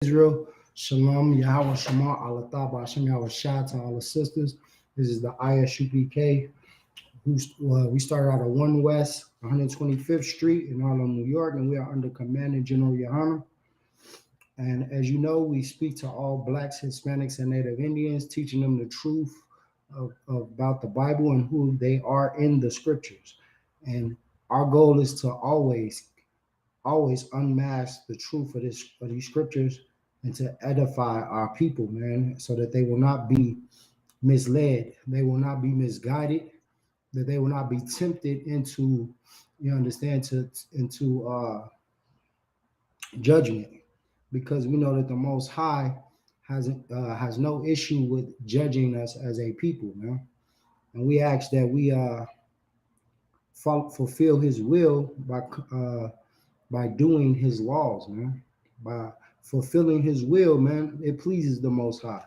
Israel. Shalom, Yahweh Shema, Allah Taba, Hashem Yahweh Shah to all the sisters. This is the ISUPK. We started out at 1 West, 125th Street in Harlem, New York, and we are under Commanding General Yohana. And as you know, we speak to all Blacks, Hispanics, and Native Indians, teaching them the truth about the Bible and who they are in the scriptures. And our goal is to always unmask the truth of these scriptures and to edify our people, man, so that they will not be misled, they will not be misguided, that they will not be tempted into, into judgment, because we know that the Most High has no issue with judging us as a people, man. And we ask that we fulfill His will by doing His laws, man. By fulfilling His will, man, it pleases the Most High.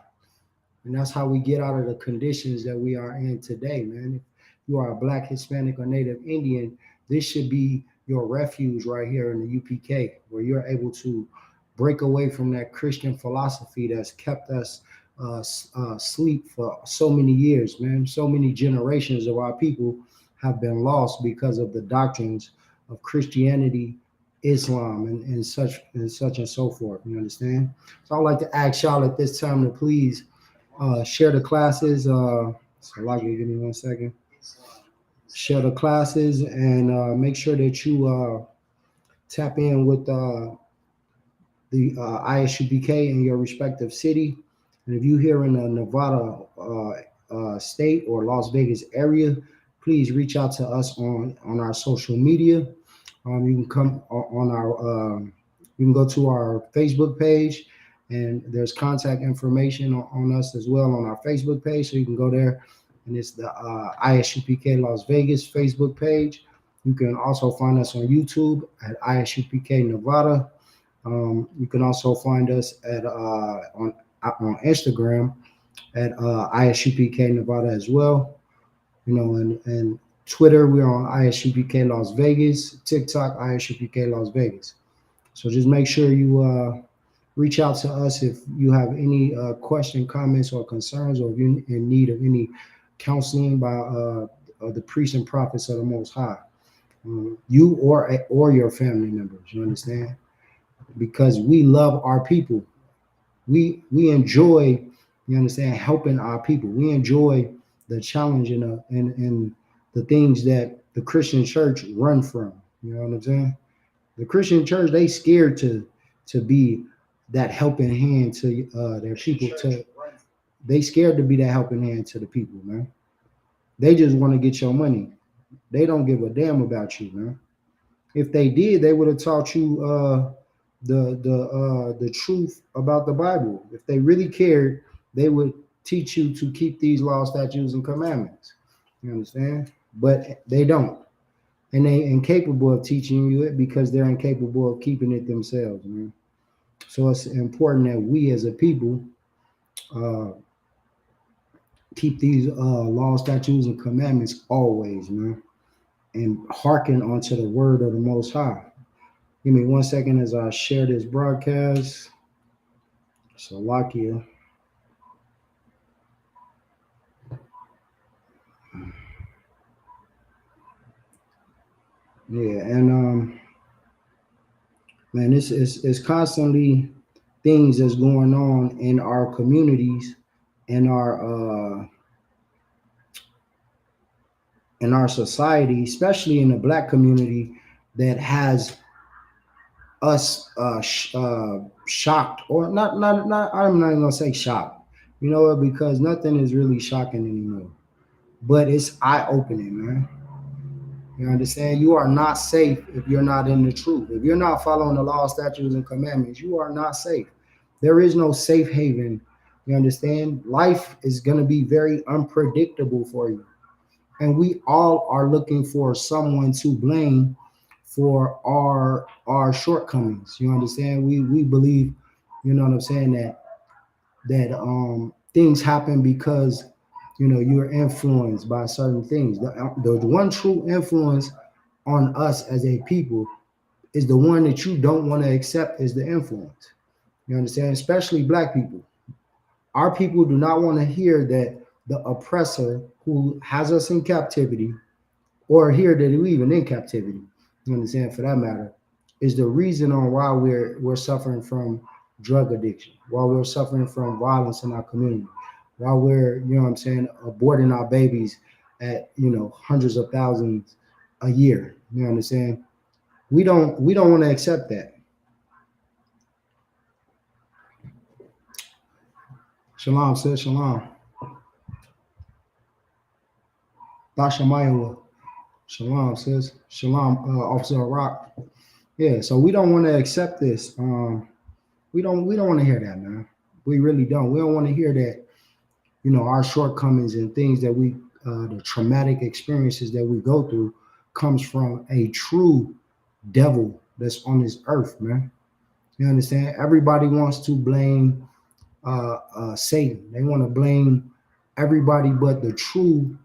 And that's how we get out of the conditions that we are in today, man. If you are a Black, Hispanic, or Native Indian, this should be your refuge right here in the UPK, where you're able to break away from that Christian philosophy that's kept us asleep for so many years, man. So many generations of our people have been lost because of the doctrines of Christianity, Islam, and such and so forth. You understand? So I'd like to ask y'all at this time to please share the classes. So Lucky, give me 1 second. Share the classes and make sure that you tap in with the ISUPK in your respective city. And if you're here in the Nevada state or Las Vegas area, please reach out to us on our social media. You can come on our, you can go to our Facebook page, and there's contact information on us as well on our Facebook page. So you can go there, and it's the ISUPK Las Vegas Facebook page. You can also find us on YouTube at ISUPK Nevada. You can also find us at on Instagram at ISUPK Nevada as well. You know, and Twitter, we're on ISUPK Las Vegas. TikTok, ISUPK Las Vegas. So just make sure you reach out to us if you have any question, comments, or concerns, or if you're in need of any counseling by the priests and prophets of the Most High. You or your family members, you understand? Because we love our people. We enjoy, you understand, helping our people. We enjoy the challenge and the things that the Christian church run from. You know what I'm saying? The Christian church, they scared to be that helping hand to their people. They scared to be that helping hand to the people, man. They just want to get your money. They don't give a damn about you, man. If they did, they would have taught you the truth about the Bible. If they really cared, they would teach you to keep these laws, statutes, and commandments. You understand? But they don't. And they incapable of teaching you it because they're incapable of keeping it themselves, man. So it's important that we as a people keep these laws, statutes, and commandments always, man, and hearken onto the word of the Most High. Give me 1 second as I share this broadcast. So, Lakia. Yeah, and man, this is constantly things that's going on in our communities, in our society, especially in the Black community, that has us shocked, or not. I'm not even gonna say shocked, you know, because nothing is really shocking anymore. But it's eye-opening, man. You understand? You are not safe if you're not in the truth. If you're not following the law, statutes, and commandments, you are not safe. There is no safe haven. You understand? Life is going to be very unpredictable for you. And we all are looking for someone to blame for our shortcomings. You understand? We believe, you know what I'm saying, that things happen because, you know, you're influenced by certain things. The one true influence on us as a people is the one that you don't want to accept as the influence. You understand? Especially black people. Our people do not want to hear that the oppressor who has us in captivity, or hear that we even in captivity, you understand, for that matter, is the reason on why we're suffering from drug addiction, why we're suffering from violence in our community, why we're, you know what I'm saying, aborting our babies at, hundreds of thousands a year. You understand? We don't want to accept that. Shalom, sis, shalom. Dashamaywa. Shalom, sis. Shalom, Officer Rock. Yeah, so we don't want to accept this. We don't want to hear that, man. We really don't. We don't want to hear that, our shortcomings and things that the traumatic experiences that we go through comes from a true devil that's on this earth, man. You understand? Everybody wants to blame Satan. They want to blame everybody but the true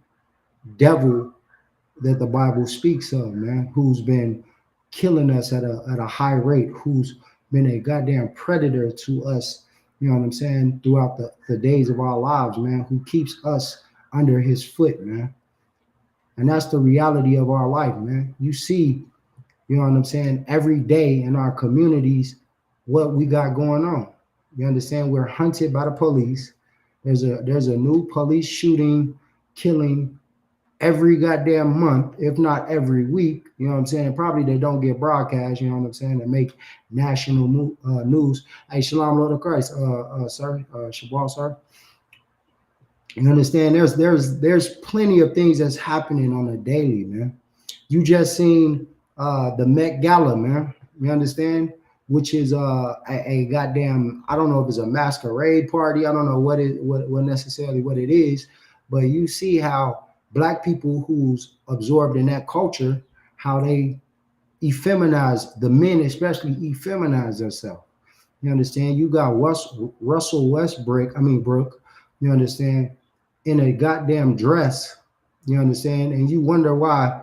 devil that the Bible speaks of, man, who's been killing us at a high rate, who's been a goddamn predator to us, you know what I'm saying, throughout the days of our lives, man, who keeps us under his foot, man. And that's the reality of our life, man. You see, you know what I'm saying, every day in our communities, what we got going on. You understand? We're hunted by the police. There's a new police shooting, killing every goddamn month, if not every week. You know what I'm saying? Probably they don't get broadcast, you know what I'm saying, to make national news. Hey, Shalom, Lord of Christ, sir, Shabbat, sir. You understand? There's plenty of things that's happening on a daily, man. You just seen the Met Gala, man. You understand? Which is a goddamn, I don't know if it's a masquerade party. I don't know what necessarily what it is, but you see how black people who's absorbed in that culture, how they effeminize the men, especially effeminize themselves. You understand? You got Russell Westbrook, Brooke, you understand, in a goddamn dress, you understand, and you wonder why.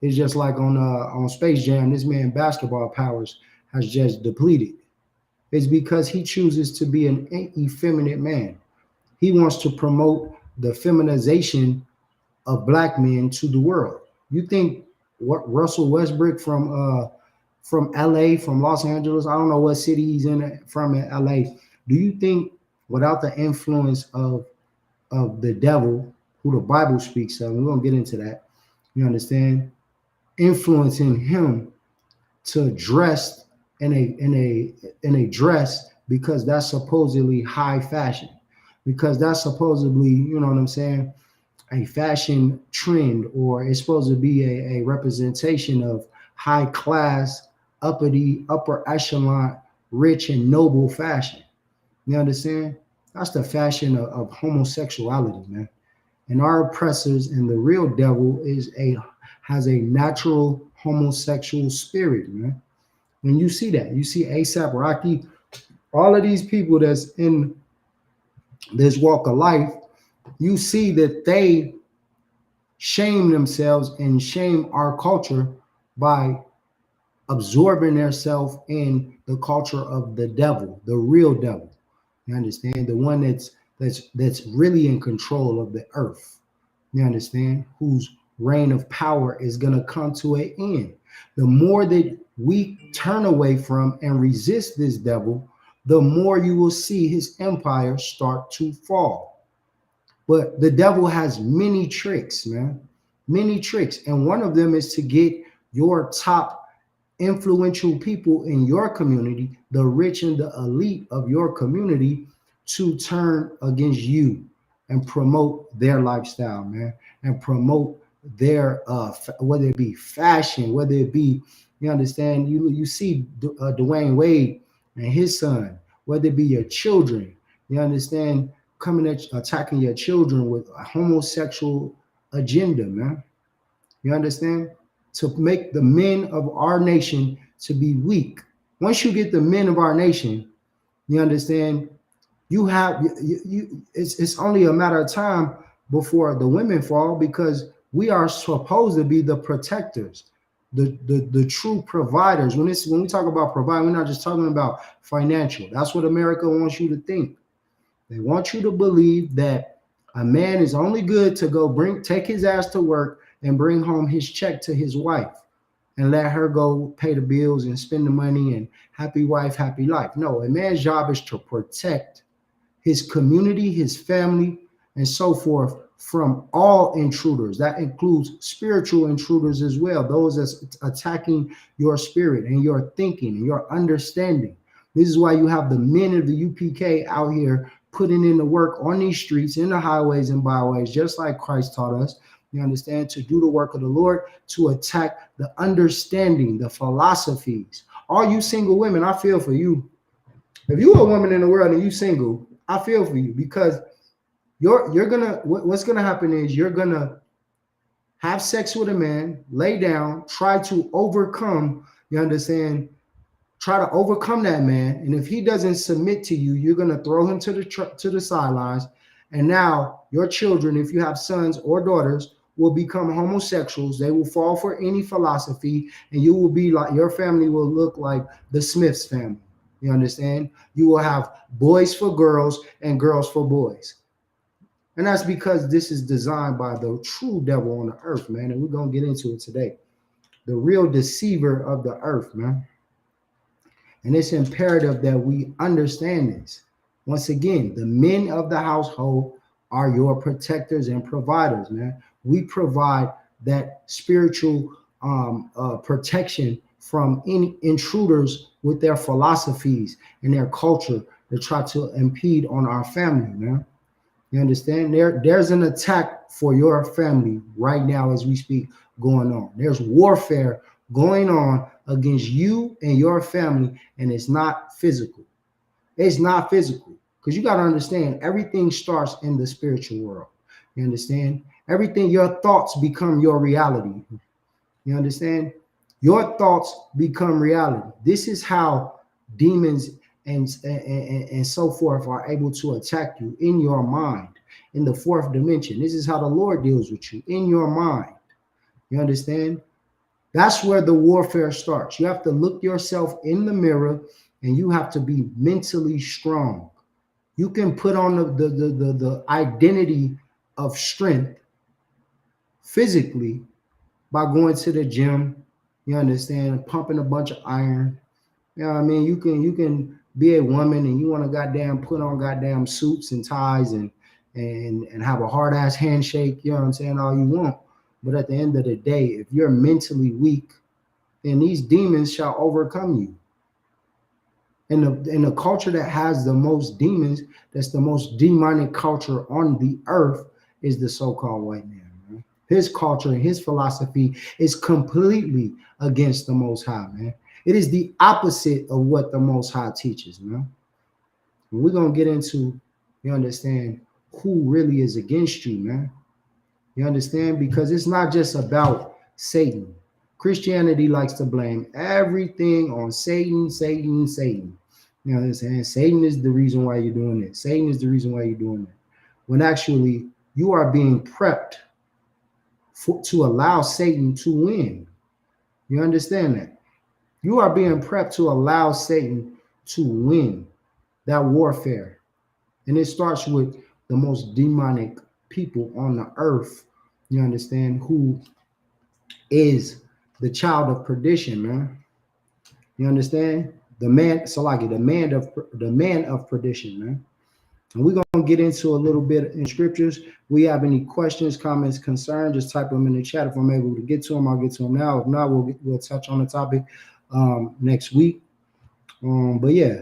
It's just like on Space Jam, this man basketball powers has just depleted. It's because he chooses to be an effeminate man. He wants to promote the feminization of black men to the world. You think what Russell Westbrook from LA, from Los Angeles, I don't know what city he's from LA. Do you think without the influence of the devil, who the Bible speaks of, we're gonna get into that, you understand, influencing him to dress in a dress because that's supposedly high fashion, because that's supposedly, you know what I'm saying, a fashion trend, or it's supposed to be a representation of high class, upper echelon, rich and noble fashion. You understand? That's the fashion of homosexuality, man. And our oppressors and the real devil has a natural homosexual spirit, man. And you see that. You see ASAP Rocky, all of these people that's in this walk of life, you see that they shame themselves and shame our culture by absorbing themselves in the culture of the devil, the real devil. You understand? The one that's really in control of the earth. You understand? Whose reign of power is going to come to an end. The more that we turn away from and resist this devil, the more you will see his empire start to fall. But the devil has many tricks, man, many tricks. And one of them is to get your top influential people in your community, the rich and the elite of your community, to turn against you and promote their lifestyle, man, and promote their whether it be fashion, whether it be, you understand, you see Dwayne Wade and his son, whether it be your children, you understand, coming at attacking your children with a homosexual agenda, man. You understand? To make the men of our nation to be weak. Once you get the men of our nation, you understand, it's only a matter of time before the women fall, because we are supposed to be the protectors, the true providers. When we talk about provide, we're not just talking about financial. That's what America wants you to think. They want you to believe that a man is only good to go take his ass to work and bring home his check to his wife and let her go pay the bills and spend the money and happy wife, happy life. No, a man's job is to protect his community, his family, and so forth from all intruders. That includes spiritual intruders as well, those that's attacking your spirit and your thinking and your understanding. This is why you have the men of the UPK out here putting in the work on these streets, in the highways and byways, just like Christ taught us, you understand, to do the work of the Lord, to attack the understanding, the philosophies. All you single women, I feel for you. If you're a woman in the world and you single, I feel for you, because what's gonna happen is you're gonna have sex with a man, lay down, try to overcome, you understand, try to overcome that man, and if he doesn't submit to you, you're gonna throw him to the sidelines, and now your children, if you have sons or daughters, will become homosexuals. They will fall for any philosophy, and you will be like, your family will look like the Smiths family. You understand? You will have boys for girls and girls for boys. And that's because this is designed by the true devil on the earth, man. And we're going to get into it today. The real deceiver of the earth, man. And it's imperative that we understand this. Once again, the men of the household are your protectors and providers, man. We provide that spiritual protection from any intruders with their philosophies and their culture that try to impede on our family, man. You understand? There's an attack for your family right now as we speak going on. There's warfare going on against you and your family, and it's not physical. It's not physical, because you got to understand, everything starts in the spiritual world. You understand? Everything, your thoughts become your reality. You understand? Your thoughts become reality. This is how demons and so forth are able to attack you in your mind, in the fourth dimension. This is how the Lord deals with you, in your mind. You understand? That's where the warfare starts. You have to look yourself in the mirror, and you have to be mentally strong. You can put on the identity of strength physically by going to the gym, you understand, pumping a bunch of iron. You know what I mean? You can be a woman and you want to goddamn put on goddamn suits and ties and have a hard ass handshake, you know what I'm saying, all you want. But at the end of the day, if you're mentally weak, then these demons shall overcome you. And the culture that has the most demons, that's the most demonic culture on the earth, is the so-called white man. Man. His culture and his philosophy is completely against the Most High, man. It is the opposite of what the Most High teaches, man. And we're going to get into, you understand, who really is against you, man. You understand? Because it's not just about Satan. Christianity likes to blame everything on Satan, Satan, Satan. You know what I'm saying? Satan is the reason why you're doing it. Satan is the reason why you're doing it. When actually you are being prepped to allow Satan to win. You understand that? You are being prepped to allow Satan to win that warfare. And it starts with the most demonic people on the earth, you understand, who is the child of perdition, man. You understand? The man, Salaki, the man of perdition, man. And we're gonna get into a little bit in scriptures. We have any questions, comments, concerns, just type them in the chat. If I'm able to get to them, I'll get to them now. If not, we'll touch on the topic next week. But yeah,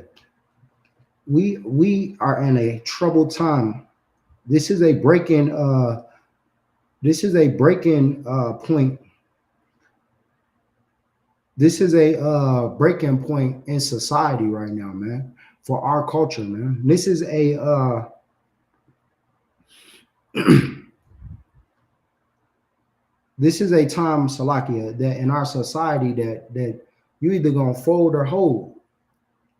we are in a troubled time. This is a breaking point. This is a breaking point in society right now, man, for our culture, man. This is a this is a time, Salakia, that in our society that you either gonna fold or hold.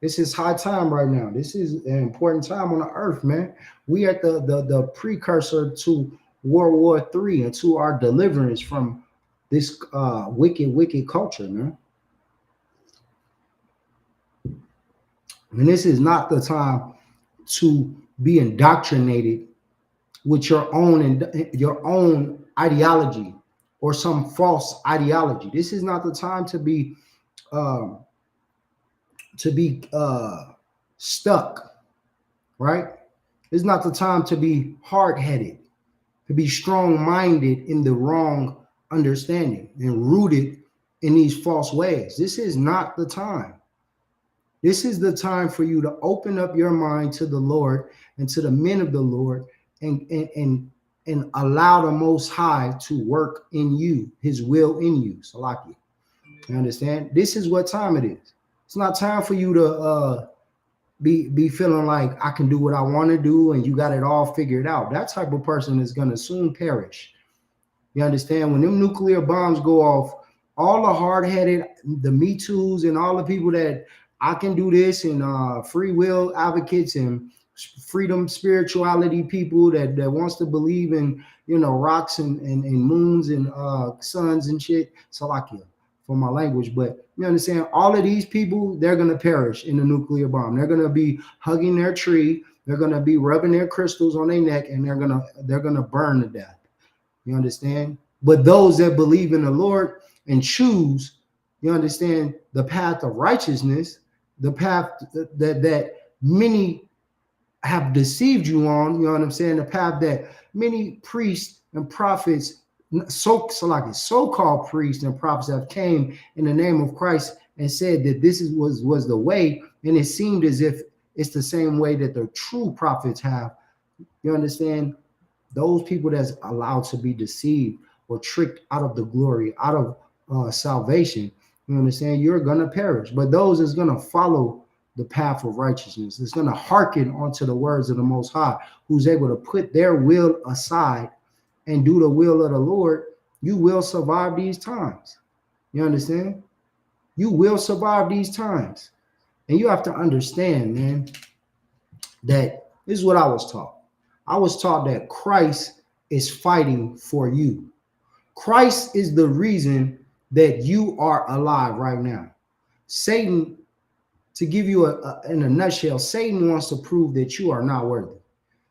This is high time right now. This is an important time on the earth, man. We are the precursor to World War III and to our deliverance from this wicked culture, man. And this is not the time to be indoctrinated with your own ideology or some false ideology. This is not the time um, to be stuck, right? It's not the time to be hard-headed, to be strong-minded in the wrong understanding and rooted in these false ways. This is not the time. This is the time for you to open up your mind to the Lord and to the men of the Lord, and allow the Most High to work in you, His will in you. Salaki. You understand? This is what time it is. It's not time for you to be feeling like I can do what I want to do and you got it all figured out. That type of person is going to soon perish. You understand? When them nuclear bombs go off, all the hard-headed, the Me Too's and all the people that I can do this, and free will advocates and freedom spirituality people that wants to believe in, rocks and moons and suns and shit. Salakia for my language, but you understand, all of these people, they're going to perish in the nuclear bomb. They're going to be hugging their tree. They're going to be rubbing their crystals on their neck, and they're going to burn to death. You understand? But those that believe in the Lord and choose, you understand, the path of righteousness, the path that many have deceived you on, you know what I'm saying? The path that many priests and prophets, so-called priests and prophets, have came in the name of Christ and said that this was the way, and it seemed as if it's the same way that the true prophets have. You understand? Those people that's allowed to be deceived or tricked out of the glory, out of salvation, you understand, you're going to perish. But those that's going to follow the path of righteousness, it's going to hearken onto the words of the Most High, who's able to put their will aside and do the will of the Lord, you will survive these times. You understand? You will survive these times. And you have to understand, man, that this is what I was taught. I was taught that Christ is fighting for you. Christ is the reason that you are alive right now. Satan, to give you in a nutshell, Satan wants to prove that you are not worthy.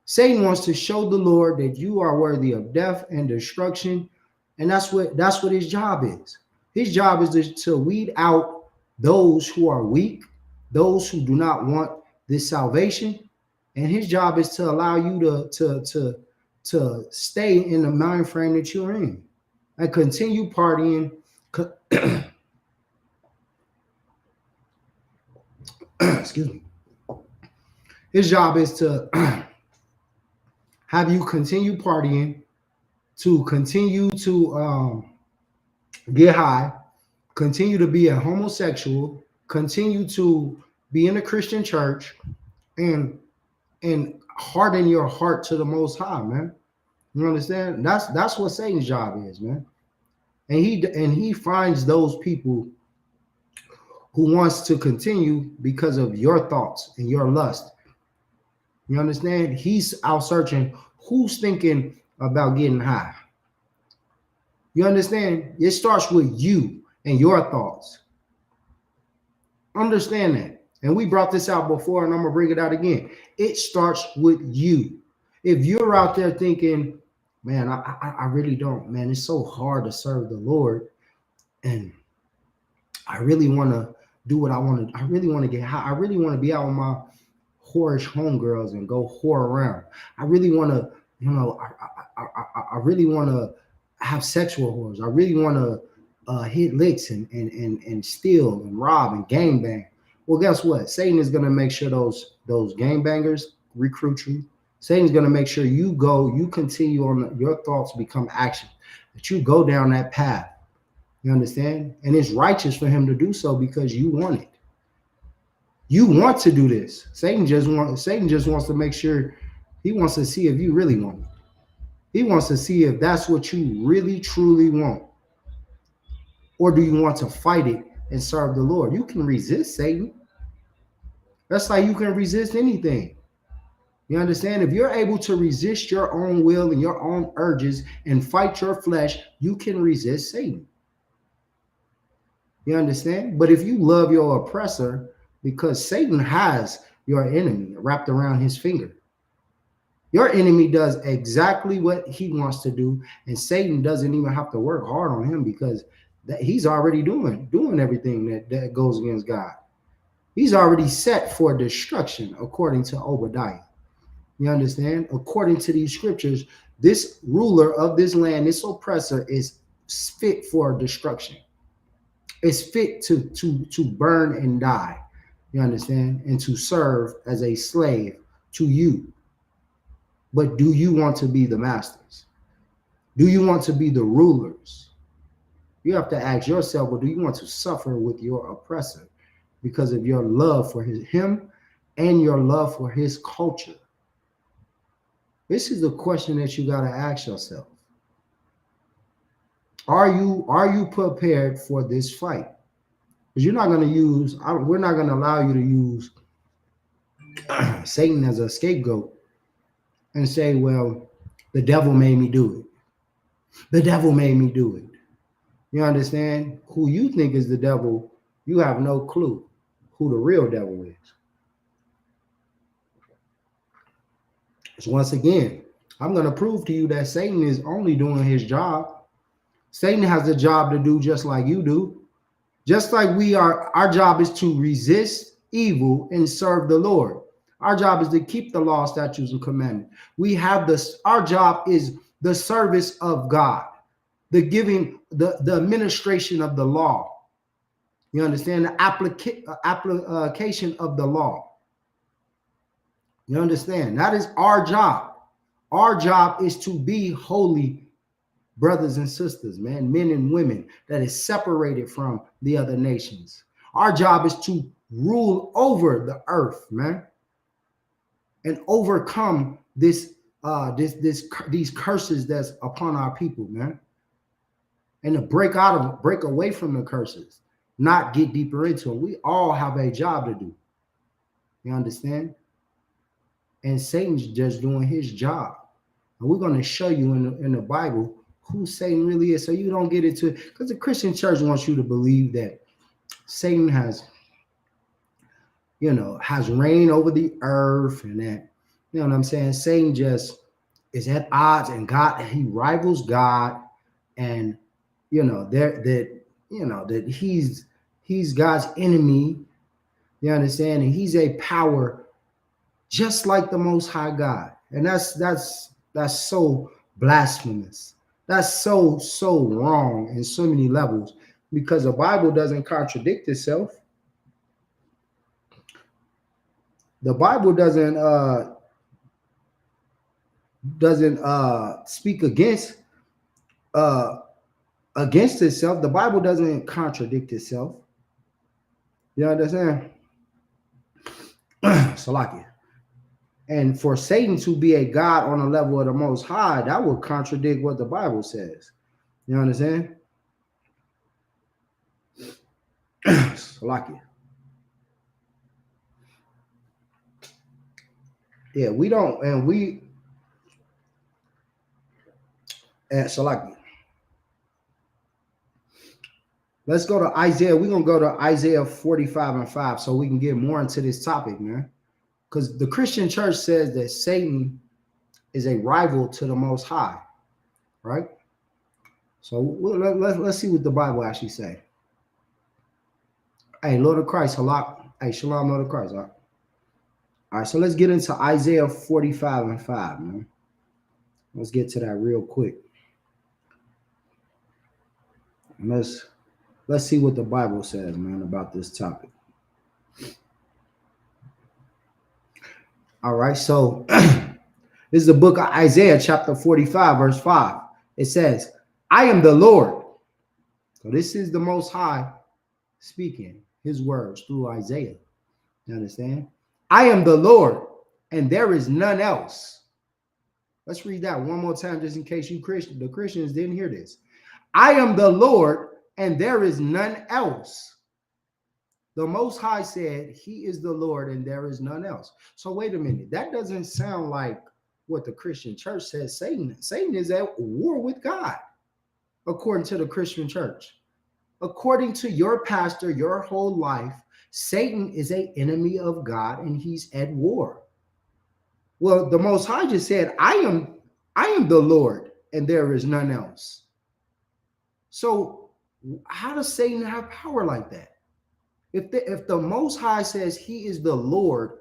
Satan wants to show the Lord that you are worthy of death and destruction. And that's what his job is. His job is to weed out those who are weak, those who do not want this salvation. And his job is to allow you to stay in the mind frame that you're in and continue partying. Excuse me. His job is to have you continue partying, to continue to get high, continue to be a homosexual, continue to be in a Christian church, and harden your heart to the Most High, man. You understand? That's what Satan's job is, man. And he finds those people who wants to continue because of your thoughts and your lust. You understand? He's out searching who's thinking about getting high. You understand? It starts with you and your thoughts. Understand that. And we brought this out before, and I'm going to bring it out again. It starts with you. If you're out there thinking, man, I really don't, man, it's so hard to serve the Lord, and I really want to do what I want to. I really want to get high. I really want to be out with my whorish homegirls and go whore around. I really want to, I really want to have sexual whores. I really want to hit licks and steal and rob and gangbang. Well, guess what? Satan is going to make sure those gangbangers recruit you. Satan's going to make sure you continue on your thoughts become action, that you go down that path. You understand? And it's righteous for him to do so because you want it. You want to do this. Satan just wants to make sure, he wants to see if you really want it. He wants to see if that's what you really, truly want. Or do you want to fight it and serve the Lord? You can resist Satan. That's like you can resist anything. You understand? If you're able to resist your own will and your own urges and fight your flesh, you can resist Satan. You understand? But if you love your oppressor, because Satan has your enemy wrapped around his finger. Your enemy does exactly what he wants to do, and Satan doesn't even have to work hard on him because he's already doing everything that goes against God. He's already set for destruction, according to Obadiah. You understand? According to these scriptures, this ruler of this land, this oppressor, is fit for destruction. It's fit to burn and die. You understand? And to serve as a slave to you. But do you want to be the masters? Do you want to be the rulers? You have to ask yourself, well, do you want to suffer with your oppressor because of your love for him and your love for his culture? This is the question that you got to ask yourself. Are you prepared for this fight? Because you're not going to use, we're not going to allow you to use Satan as a scapegoat and say, well, the devil made me do it. The devil made me do it. You understand? Who you think is the devil, you have no clue who the real devil is. So once again, I'm going to prove to you that Satan is only doing his job. Satan has a job to do just like you do. Just like we are, our job is to resist evil and serve the Lord. Our job is to keep the law, statutes, and commandments. Our job is the service of God, the giving, the administration of the law. You understand? The application of the law. You understand? That is our job. Our job is to be holy brothers and sisters, man, men and women that is separated from the other nations. Our job is to rule over the earth, man, and overcome these curses that's upon our people, man, and to break away from the curses, not get deeper into them. We all have a job to do. You understand? And Satan's just doing his job. And we're going to show you in the Bible who Satan really is, so you don't get into it. Because the Christian church wants you to believe that Satan has reign over the earth, and that, you know what I'm saying, Satan just is at odds, and God, he rivals God, and that he's God's enemy. You understand? And he's a power just like the Most High God. And that's so blasphemous. That's so wrong in so many levels, because the Bible doesn't contradict itself. The Bible doesn't speak against itself. The Bible doesn't contradict itself. You understand? Salakia. And for Satan to be a God on the level of the Most High, that would contradict what the Bible says. You understand? Salakia. Yeah, we don't, and we at Salakia. Let's go to Isaiah. We're gonna go to Isaiah 45:5 so we can get more into this topic, man. Because the Christian church says that Satan is a rival to the Most High, right? So let's see what the Bible actually say. Hey, Lord of Christ, halak. Hey, shalom, Lord of Christ. All right, so let's get into Isaiah 45:5, man. Let's get to that real quick. And let's see what the Bible says, man, about this topic. All right, so this is the book of Isaiah, chapter 45, verse 5. It says, I am the Lord. So this is the Most High speaking his words through Isaiah. You understand? I am the Lord, and there is none else. Let's read that one more time, just in case the Christians didn't hear this. I am the Lord, and there is none else. The Most High said he is the Lord and there is none else. So wait a minute. That doesn't sound like what the Christian church says. Satan is at war with God, according to the Christian church. According to your pastor, your whole life, Satan is an enemy of God and he's at war. Well, the Most High just said, I am the Lord and there is none else. So how does Satan have power like that? If the Most High says he is the Lord,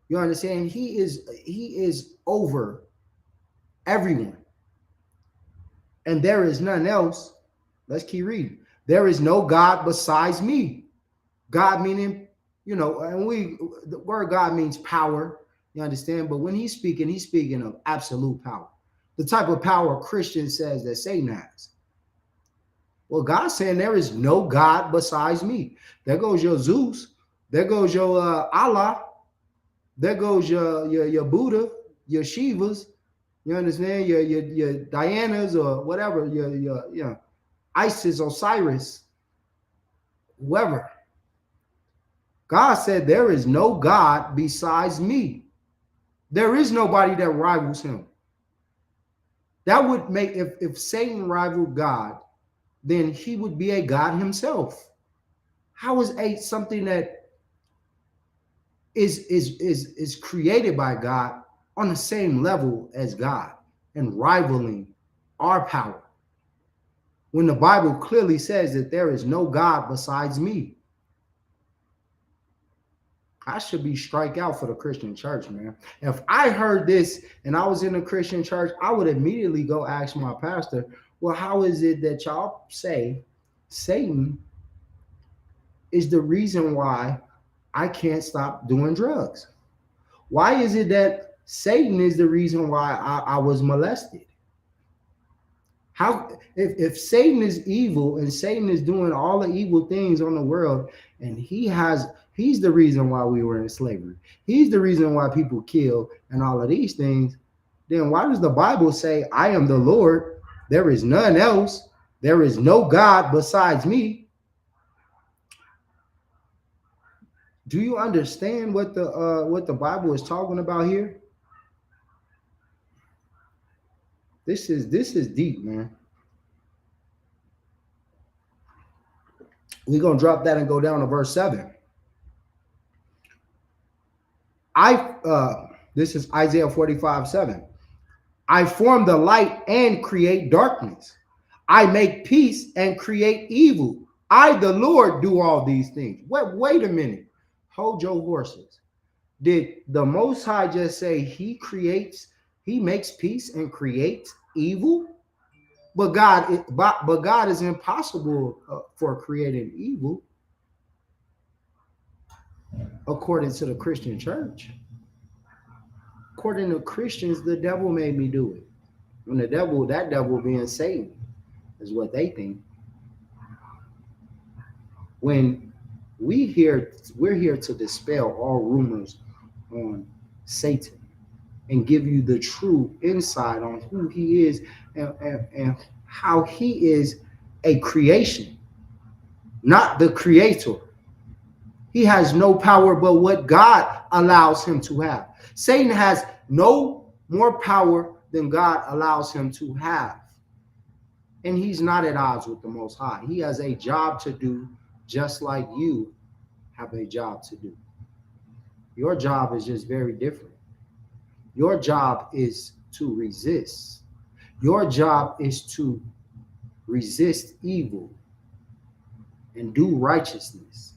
you understand, he is over everyone. And there is none else. Let's keep reading. There is no God besides me. God meaning, and the word God means power, you understand? But when he's speaking of absolute power. The type of power Christian says that Satan has. Well, God's saying there is no God besides me. There goes your Zeus. There goes your Allah. There goes your Buddha, your Shivas. You understand? Your Dianas or whatever. Your Isis, Osiris, whoever. God said there is no God besides me. There is nobody that rivals him. That would make, if Satan rivaled God, then he would be a God himself. How is something that is created by God on the same level as God and rivaling our power? When the Bible clearly says that there is no God besides me. I should be strike out for the Christian church, man. If I heard this and I was in a Christian church, I would immediately go ask my pastor, well, how is it that y'all say Satan is the reason why I can't stop doing drugs? Why is it that Satan is the reason why I was molested? How, if Satan is evil and Satan is doing all the evil things on the world, and he's the reason why we were in slavery, he's the reason why people kill and all of these things, then why does the Bible say, I am the Lord, there is none else, there is no God besides me? Do you understand what the Bible is talking about here? This is deep, man. We're going to drop that and go down to verse 7. This is Isaiah 45:7. I form the light and create darkness. I make peace and create evil. I, the Lord, do all these things. Wait a minute. Hold your horses. Did the Most High just say he makes peace and creates evil? But God is impossible for creating evil, according to the Christian church. According to Christians, the devil made me do it. And that devil being Satan, is what they think. When we're here to dispel all rumors on Satan and give you the true insight on who he is and how he is a creation, not the creator. He has no power but what God allows him to have. Satan has no more power than God allows him to have. And he's not at odds with the Most High. He has a job to do, just like you have a job to do. Your job is just very different. Your job is to resist. Your job is to resist evil and do righteousness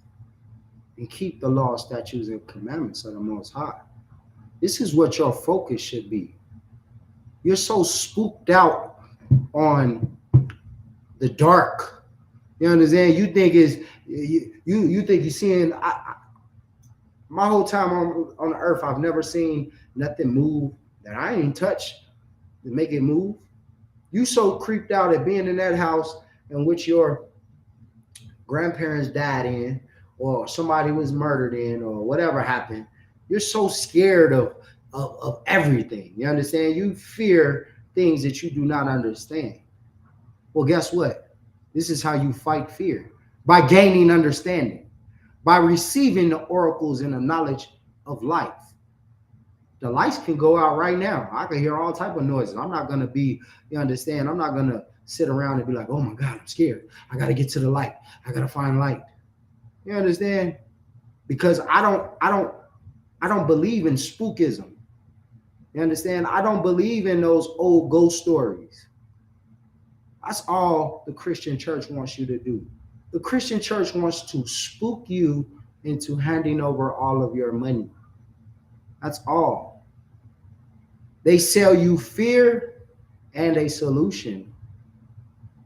and keep the law, statutes, and commandments of the Most High. This is what your focus should be. You're so spooked out on the dark. You understand? You think you think you're seeing. My whole time on the earth, I've never seen nothing move that I ain't touched to make it move. You so creeped out at being in that house in which your grandparents died in, or somebody was murdered in, or whatever happened. You're so scared of everything. You understand? You fear things that you do not understand. Well, guess what? This is how you fight fear. By gaining understanding. By receiving the oracles and the knowledge of life. The lights can go out right now. I can hear all type of noises. I'm not gonna be, you understand? I'm not gonna sit around and be like, oh my God, I'm scared. I gotta get to the light. I gotta find light. You understand? Because I don't believe in spookism. You understand? I don't believe in those old ghost stories. That's all the Christian church wants you to do. The Christian church wants to spook you into handing over all of your money. That's all. They sell you fear and a solution,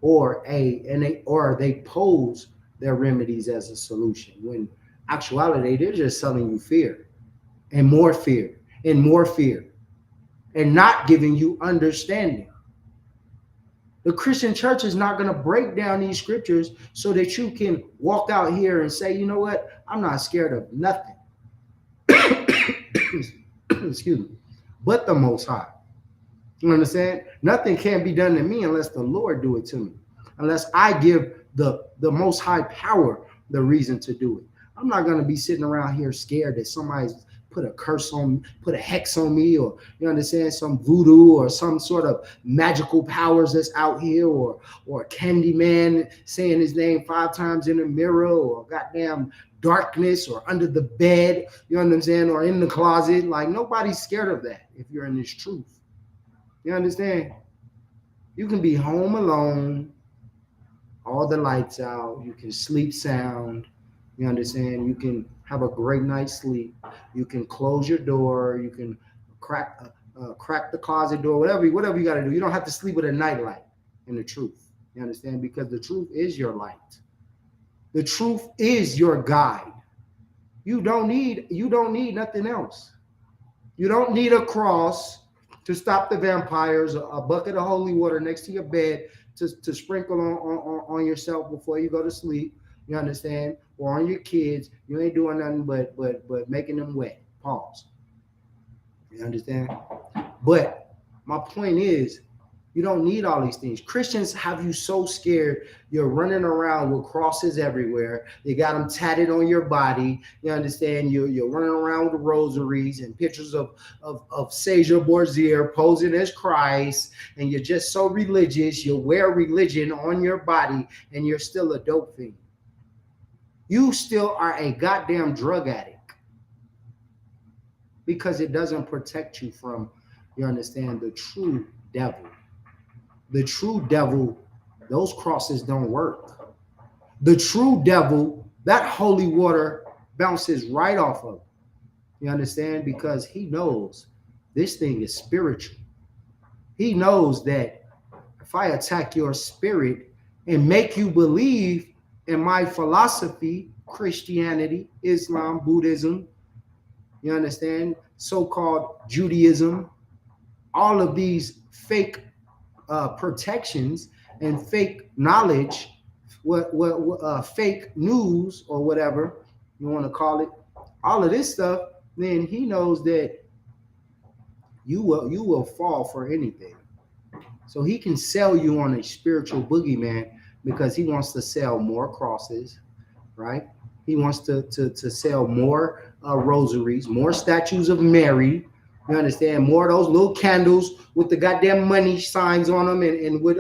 or they pose their remedies as a solution. When actuality, they're just selling you fear and more fear and more fear, and not giving you understanding. The Christian church is not going to break down these scriptures so that you can walk out here and say, you know what, I'm not scared of nothing. Excuse me, but the Most High. You understand? Nothing can be done to me unless the Lord do it to me, unless I give the Most High power the reason to do it. I'm not going to be sitting around here scared that somebody's put a curse on, put a hex on me, or you understand, some voodoo or some sort of magical powers that's out here, or Candy Man saying his name 5 times in the mirror, or goddamn darkness, or under the bed, you understand, or in the closet. Like, nobody's scared of that if you're in this truth. You understand? You can be home alone, all the lights out, you can sleep sound. You understand? You can have a great night's sleep. You can close your door. You can crack the closet door. Whatever you got to do. You don't have to sleep with a nightlight in the truth. You understand? Because the truth is your light. The truth is your guide. You don't need nothing else. You don't need a cross to stop the vampires, a bucket of holy water next to your bed to sprinkle on yourself before you go to sleep. You understand? Or on your kids. You ain't doing nothing but making them wet. Pause. You understand? But my point is, you don't need all these things. Christians have you so scared. You're running around with crosses everywhere. You got them tatted on your body. You understand? You're running around with rosaries and pictures of Savior Borzier posing as Christ. And you're just so religious. You wear religion on your body, and you're still a dope fiend. You still are a goddamn drug addict, because it doesn't protect you from, you understand, the true devil. The true devil, those crosses don't work. The true devil, that holy water bounces right off of. You understand? Because he knows this thing is spiritual. He knows that if I attack your spirit and make you believe in my philosophy, Christianity, Islam, Buddhism, you understand, so-called Judaism, all of these fake protections and fake knowledge, fake news, or whatever you want to call it, all of this stuff, then he knows that you will fall for anything. So he can sell you on a spiritual boogeyman because he wants to sell more crosses, right? He wants to sell more rosaries, more statues of Mary. You understand? More of those little candles with the goddamn money signs on them, and with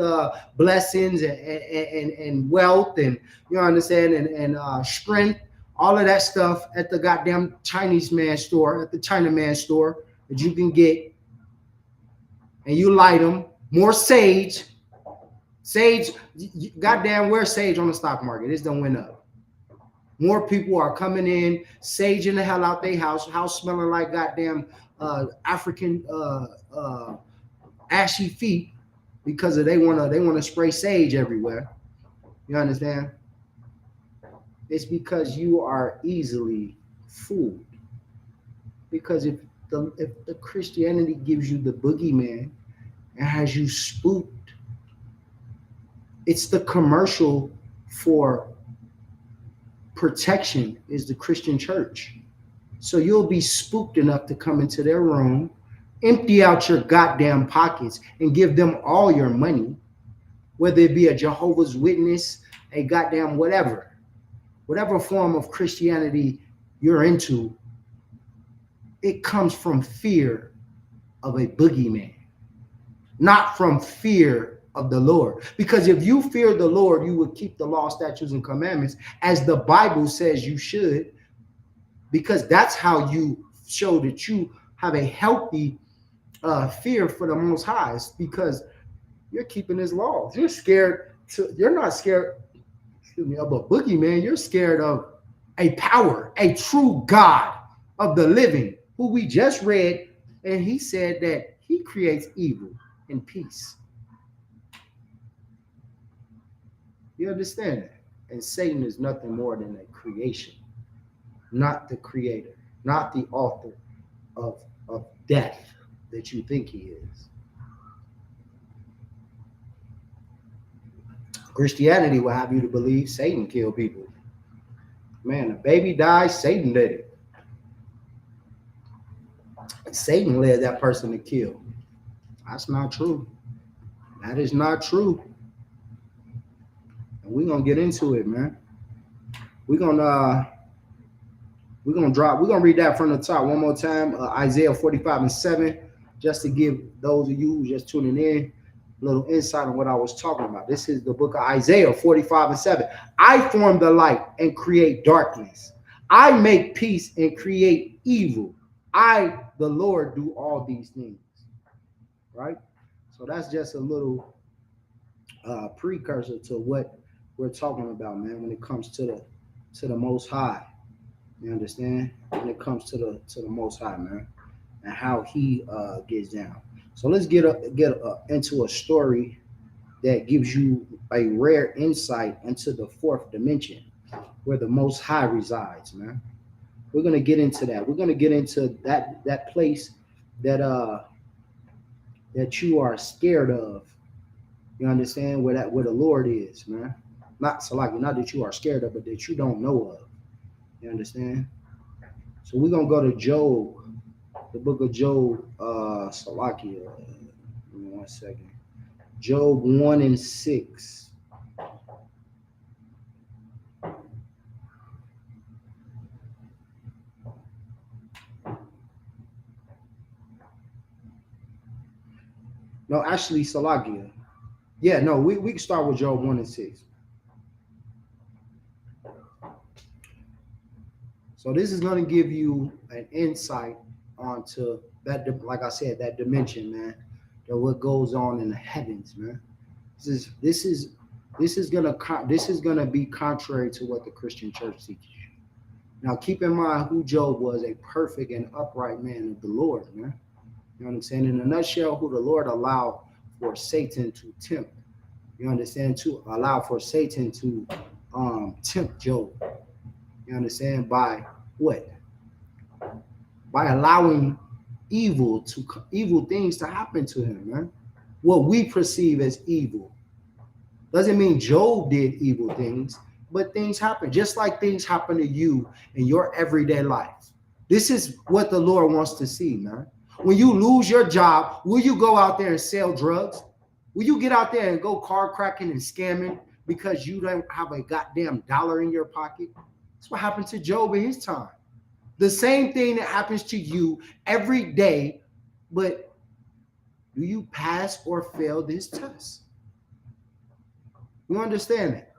blessings and wealth, and you understand, and strength, all of that stuff at the goddamn Chinese man store, at the Chinaman store that you can get, and you light them. More sage, goddamn, where's sage on the stock market? It's done went up. More people are coming in, saging the hell out their house smelling like goddamn African ashy feet, because they wanna spray sage everywhere. You understand? It's because you are easily fooled. Because if the Christianity gives you the boogeyman and has you spooked, it's the commercial for protection is the Christian church. So you'll be spooked enough to come into their room, empty out your goddamn pockets, and give them all your money, whether it be a Jehovah's Witness, a goddamn whatever form of Christianity you're into. it comes from fear of a boogeyman, not from fear of the Lord. Because if you fear the Lord, you would keep the law, statutes, and commandments as the Bible says you should, because that's how you show that you have a healthy fear for the Most High. It's because you're keeping His laws. You're not scared, of a boogeyman. You're scared of a power, a true God of the living, who we just read, and He said that He creates evil and peace. You understand that? And Satan is nothing more than a creation, not the creator, not the author of death that you think he is. Christianity will have you to believe Satan killed people. Man, a baby dies, Satan did it. Satan led that person to kill. That's not true. That is not true. And we're gonna get into it, man. We're gonna read that from the top one more time. Isaiah 45:7, just to give those of you who just tuning in a little insight on what I was talking about. This is the book of Isaiah 45:7. I form the light and create darkness. I make peace and create evil. I, the Lord, do all these things. Right? So that's just a little precursor to what we're talking about, man, when it comes to the Most High. You understand? When it comes to the Most High, man, and how He gets down. So let's get into a story that gives you a rare insight into the fourth dimension, where the Most High resides, man. We're gonna get into that. We're gonna get into that place that you are scared of. You understand where the Lord is, man. Not that you are scared of, but that you don't know of. You understand? So we're gonna go to Job, the book of Job, Salakia. Give me 1 second. Job 1:6. No, actually, Salakia. Yeah, no, we can start with Job 1:6. So this is going to give you an insight onto that, like I said, that dimension, man, that what goes on in the heavens, man. This is gonna be contrary to what the Christian church teaches you. Now, keep in mind who Job was, a perfect and upright man of the Lord, man. You know what I'm saying? In a nutshell, who the Lord allowed for Satan to tempt. You understand? To allow for Satan to tempt Job. You understand? By what? By allowing evil things to happen to him, man. What we perceive as evil. Doesn't mean Job did evil things, but things happen. Just like things happen to you in your everyday life. This is what the Lord wants to see, man. When you lose your job, will you go out there and sell drugs? Will you get out there and go car cracking and scamming because you don't have a goddamn dollar in your pocket? That's what happened to Job in his time. The same thing that happens to you every day, but do you pass or fail this test? You understand that?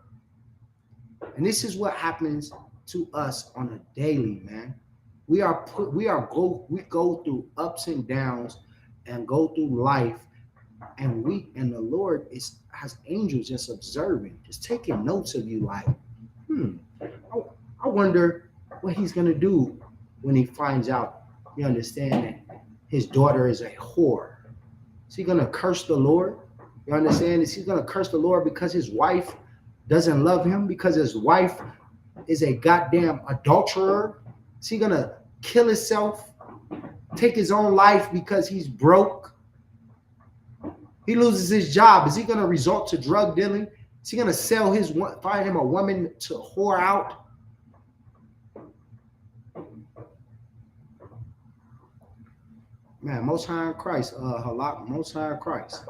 And this is what happens to us on a daily, man. We go through ups and downs and go through life, and the Lord has angels just observing, just taking notes of you, like, I wonder what He's gonna do when He finds out, you understand, that his daughter is a whore. Is He gonna curse the Lord? You understand? Is He gonna curse the Lord because his wife doesn't love him? Because his wife is a goddamn adulterer? Is He gonna kill himself, take his own life because he's broke? He loses his job. Is he gonna resort to drug dealing? Is he gonna find him a woman to whore out? Man, Most High in Christ, Most High in Christ.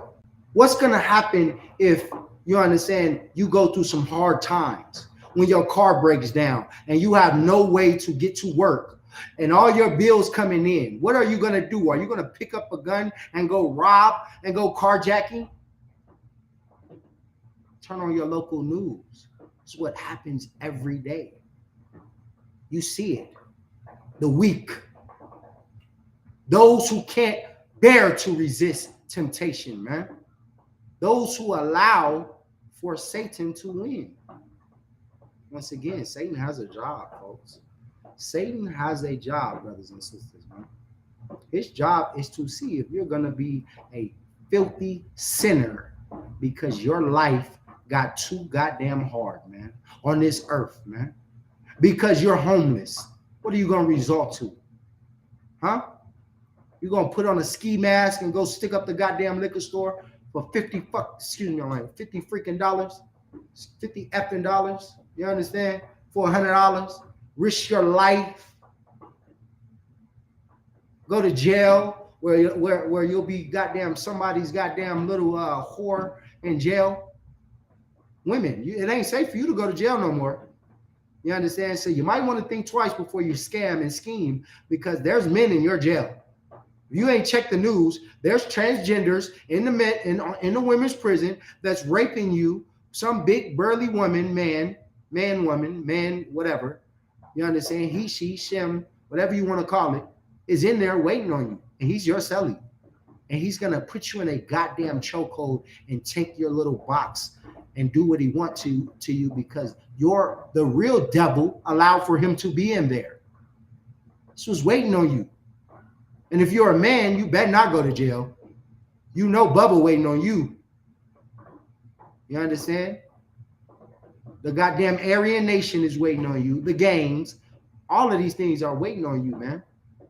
What's gonna happen if, you understand, you go through some hard times, when your car breaks down and you have no way to get to work, and all your bills coming in. What are you going to do? Are you going to pick up a gun and go rob and go carjacking? Turn on your local news. It's what happens every day. You see it. The weak. Those who can't bear to resist temptation, man. Those who allow for Satan to win. Once again, Satan has a job, folks. Satan has a job, brothers and sisters, man. His job is to see if you're going to be a filthy sinner because your life got too goddamn hard, man, on this earth, man. Because you're homeless. What are you going to resort to? Huh? You're going to put on a ski mask and go stick up the goddamn liquor store for 50 freaking dollars, 50 effing dollars. You understand? For $100, risk your life, go to jail where you'll be goddamn somebody's goddamn little whore in jail. Women, it ain't safe for you to go to jail no more. You understand? So you might want to think twice before you scam and scheme, because there's men in your jail. If you ain't checked the news, there's transgenders in the women's prison that's raping you. Some big burly woman, man, whatever. You understand? He, she, shim, whatever you want to call it, is in there waiting on you. And he's your cellie. And he's going to put you in a goddamn chokehold and take your little box and do what he wants to you, because you're the real devil allowed for him to be in there. This was waiting on you. And if you're a man, you better not go to jail. You know Bubba waiting on you. You understand? The goddamn Aryan Nation is waiting on you. The gangs, all of these things are waiting on you, man.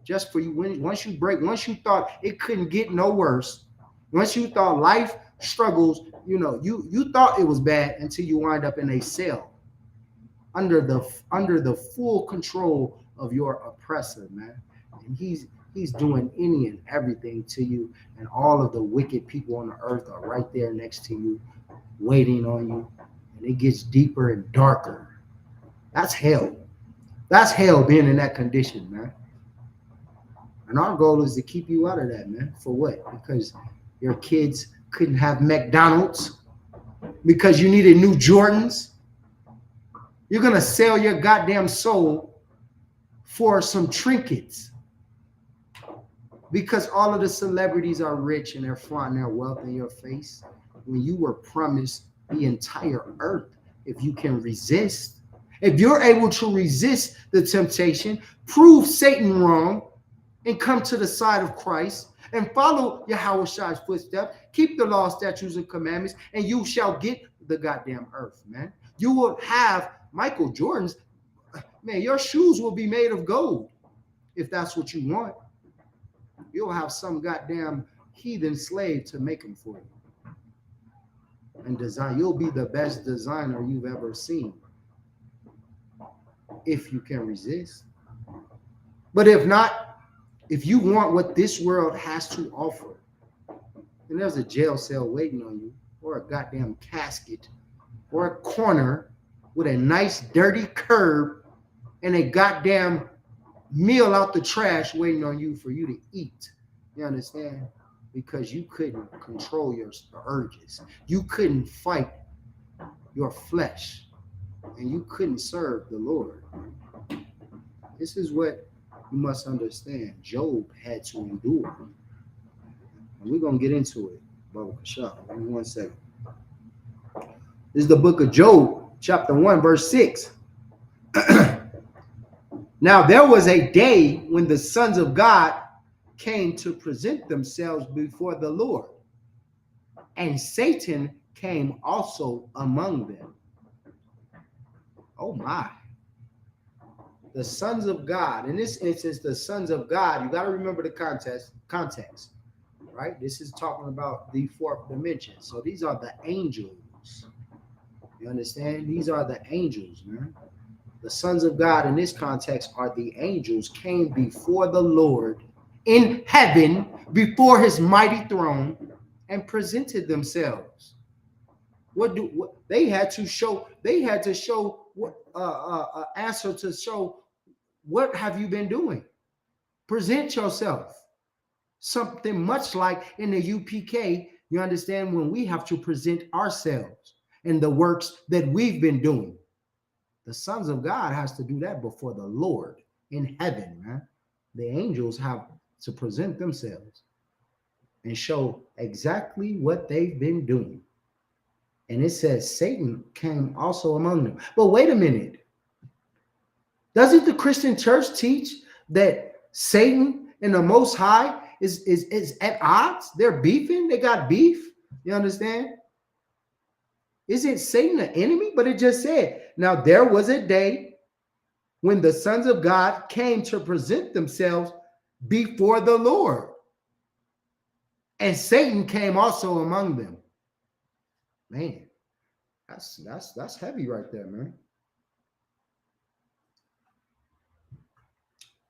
Just for you. Once you thought it couldn't get no worse, once you thought life struggles, you thought it was bad until you wind up in a cell under the full control of your oppressor, man. And he's doing any and everything to you, and all of the wicked people on the earth are right there next to you, waiting on you, and it gets deeper and darker. That's hell. That's hell, being in that condition, man. And our goal is to keep you out of that, man. For what? Because your kids couldn't have McDonald's, because you needed new Jordans. You're going to sell your goddamn soul for some trinkets, because all of the celebrities are rich and they're flaunting their wealth in your face, when you were promised the entire earth if you can resist. If you're able to resist the temptation, prove Satan wrong, and come to the side of Christ and follow Yahweh's footsteps, keep the law, statutes, and commandments, and you shall get the goddamn earth, man. You will have Michael Jordan's, man, your shoes will be made of gold if that's what you want. You'll have some goddamn heathen slave to make them for you and design. You'll be the best designer you've ever seen if you can resist. But if not, if you want what this world has to offer, then there's a jail cell waiting on you, or a goddamn casket, or a corner with a nice dirty curb and a goddamn meal out the trash waiting on you for you to eat. You understand? Because you couldn't control your urges. You couldn't fight your flesh, and you couldn't serve the Lord. This is what you must understand. Job had to endure. And we're going to get into it. Baba Kasha. Give me 1 second. This is the book of Job, chapter 1, verse 6. Now there was a day when the sons of God came to present themselves before the Lord, and Satan came also among them. Oh my. The sons of God. In this instance, the sons of God, you got to remember the context, right? This is talking about the fourth dimension. So these are the angels. You understand? These are the angels, man. The sons of God in this context are the angels, came before the Lord in heaven before his mighty throne and presented themselves. What they had to show? They had to show what answer to show what have you been doing? Present yourself. Something much like in the UPK, you understand, when we have to present ourselves and the works that we've been doing. The sons of God has to do that before the Lord in heaven, man. The angels have to present themselves and show exactly what they've been doing. And it says Satan came also among them. But wait a minute. Doesn't the Christian church teach that Satan and the Most High is at odds? They're beefing. They got beef. You understand? Isn't Satan an enemy? But it just said, now there was a day when the sons of God came to present themselves before the Lord. And Satan came also among them. Man, that's heavy right there, man.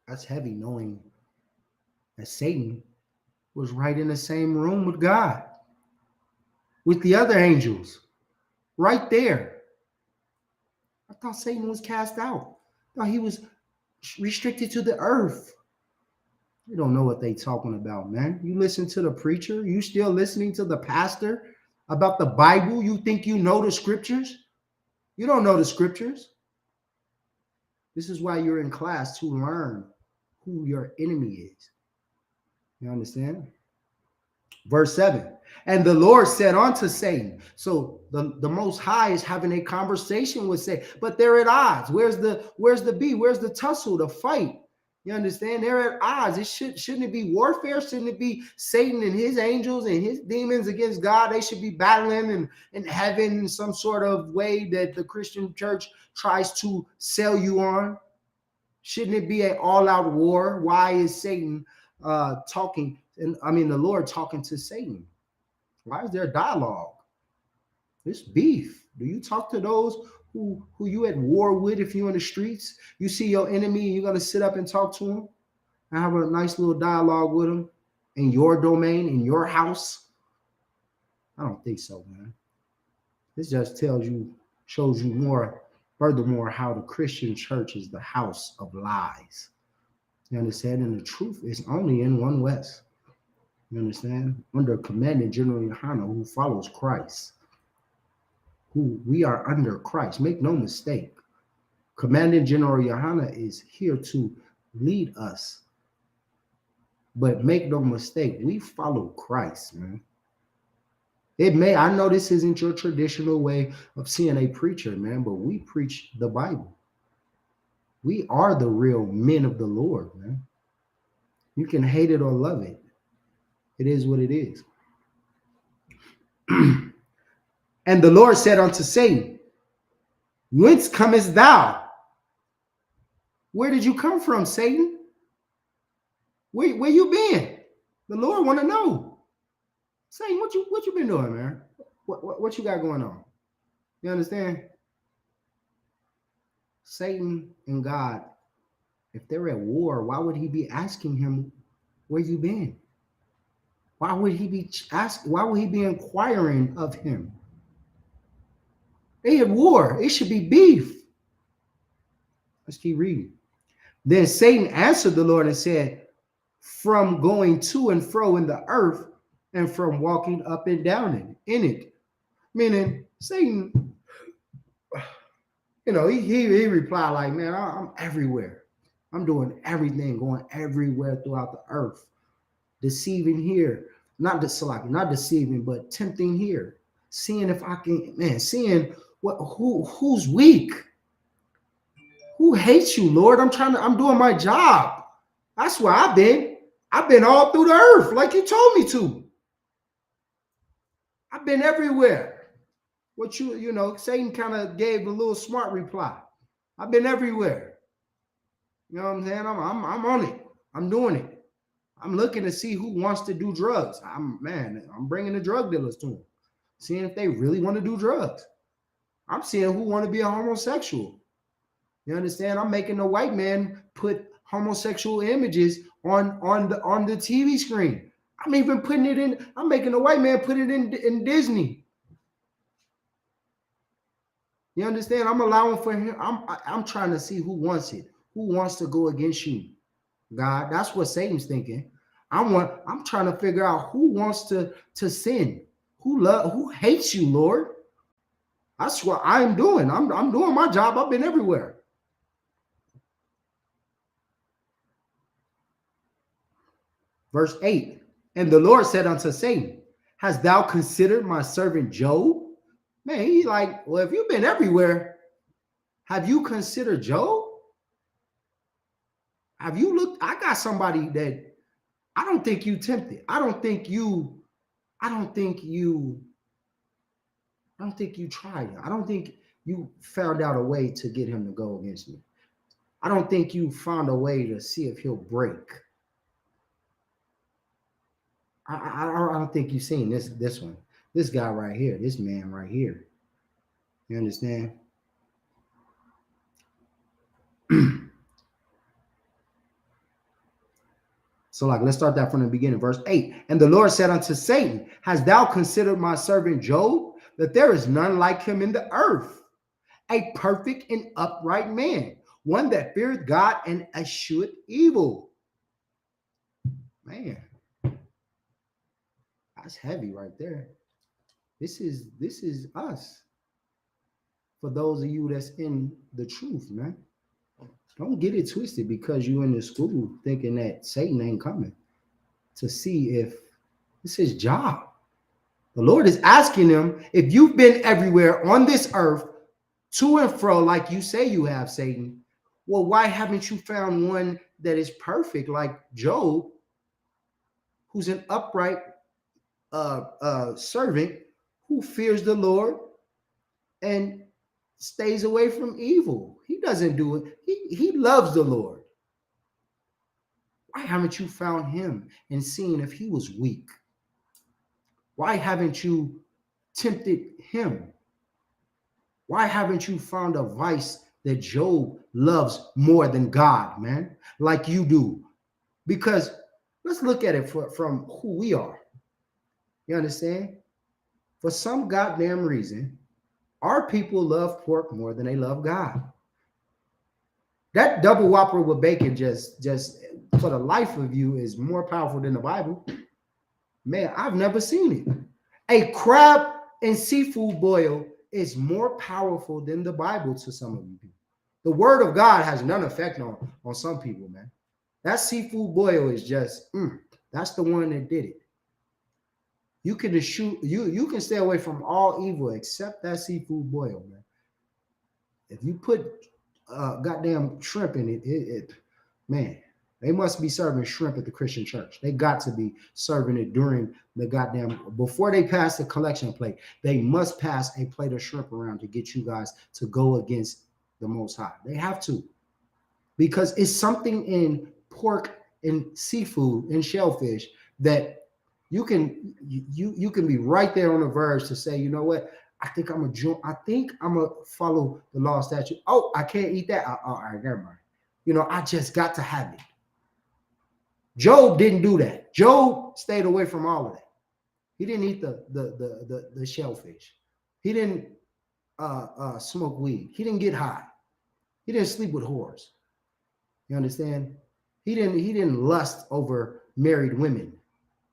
That's heavy, knowing that Satan was right in the same room with God, with the other angels, right there. I thought Satan was cast out. I thought he was restricted to the earth. You don't know what they talking about, man. You listen to the preacher. You still listening to the pastor about the Bible. You think you know the scriptures? You don't know the scriptures. This is why you're in class, to learn who your enemy is. You understand? Verse 7. And the Lord said unto Satan. So the Most High is having a conversation with Satan, but they're at odds. Where's the beef? Where's the tussle, the fight? You understand? They're at odds. Shouldn't it be warfare? Shouldn't it be Satan and his angels and his demons against God? They should be battling and having some sort of way that the Christian church tries to sell you on. Shouldn't it be an all-out war? Why is Satan talking? And I mean, the Lord talking to Satan. Why is there dialogue? It's beef. Do you talk to those who you at war with? If you're in the streets, you see your enemy, you're gonna sit up and talk to him and have a nice little dialogue with him in your domain, in your house? I don't think so, man. This just shows you more, furthermore, how the Christian church is the house of lies. You understand? And the truth is only in one West. You understand? Under Commanding General Yohana, who follows Christ. Who we are under Christ. Make no mistake. Commanding General Yohana is here to lead us. But make no mistake, we follow Christ, man. I know this isn't your traditional way of seeing a preacher, man, but we preach the Bible. We are the real men of the Lord, man. You can hate it or love it. It is what it is. And the Lord said unto Satan, whence comest thou? Where did you come from, Satan? Where you been? The Lord want to know. Satan, what you been doing, man? What you got going on? You understand? Satan and God, if they're at war, why would he be asking him where you been? Why would he be inquiring of him? They at war. It should be beef. Let's keep reading. Then Satan answered the Lord and said, from going to and fro in the earth and from walking up and down in it. Meaning Satan, he replied like, man, I'm everywhere. I'm doing everything, going everywhere throughout the earth. Deceiving here, not deceiving, but tempting here. Seeing if I can, seeing who's weak. Who hates you, Lord? I'm doing my job. That's where I've been. I've been all through the earth, like you told me to. I've been everywhere. Satan kind of gave a little smart reply. I've been everywhere. You know what I'm saying? I'm on it. I'm doing it. I'm looking to see who wants to do drugs. I'm bringing the drug dealers to them, seeing if they really want to do drugs. I'm seeing who want to be a homosexual. You understand? I'm making the white man put homosexual images on the TV screen. I'm even putting it in. I'm making the white man put it in Disney. You understand? I'm allowing for him. I'm trying to see who wants it, who wants to go against you, God? That's what Satan's thinking. I'm trying to figure out who wants to sin, who hates you, Lord. That's what I'm doing. I'm doing my job. I've been everywhere. Verse 8. And the Lord said unto Satan, hast thou considered my servant Job? Man, he's like, well, if you've been everywhere, have you considered Job? Have you looked? I got somebody that I don't think you tempted. I don't think you tried. I don't think you found out a way to get him to go against me. I don't think you found a way to see if he'll break. I don't think you've seen this one. This guy right here, this man right here. You understand? So let's start that from the beginning. Verse 8. And the Lord said unto Satan, hast thou considered my servant Job, that there is none like him in the earth, a perfect and upright man, one that feareth God and escheweth evil. Man, that's heavy right there. This is us. For those of you that's in the truth, man. Don't get it twisted because you're in the school thinking that Satan ain't coming to see if it's his job. The Lord is asking him, if you've been everywhere on this earth, to and fro, like you say you have, Satan, well, why haven't you found one that is perfect like Job, who's an upright servant who fears the Lord and stays away from evil? He doesn't do it. He loves the Lord. Why haven't you found him and seen if he was weak? Why haven't you tempted him? Why haven't you found a vice that Job loves more than God, man, like you do? Because let's look at it from who we are. You understand? For some goddamn reason, our people love pork more than they love God. That double whopper with bacon just for the life of you is more powerful than the Bible. Man, I've never seen it. A crab and seafood boil is more powerful than the Bible to some of you people. The word of God has none effect on some people, man. That seafood boil is just, that's the one that did it. You can you can stay away from all evil except that seafood boil, man. If you put goddamn shrimp in it, man, they must be serving shrimp at the Christian church. They got to be serving it during the goddamn, before they pass the collection plate. They must pass a plate of shrimp around to get you guys to go against the Most High. They have to, because it's something in pork and seafood and shellfish that you can be right there on the verge to say, you know what? I think I'm gonna follow the law statute. Oh, I can't eat that. All right, never mind. You know, I just got to have it. Job didn't do that. Job stayed away from all of that. He didn't eat the shellfish. He didn't smoke weed. He didn't get high. He didn't sleep with whores. You understand? He didn't lust over married women.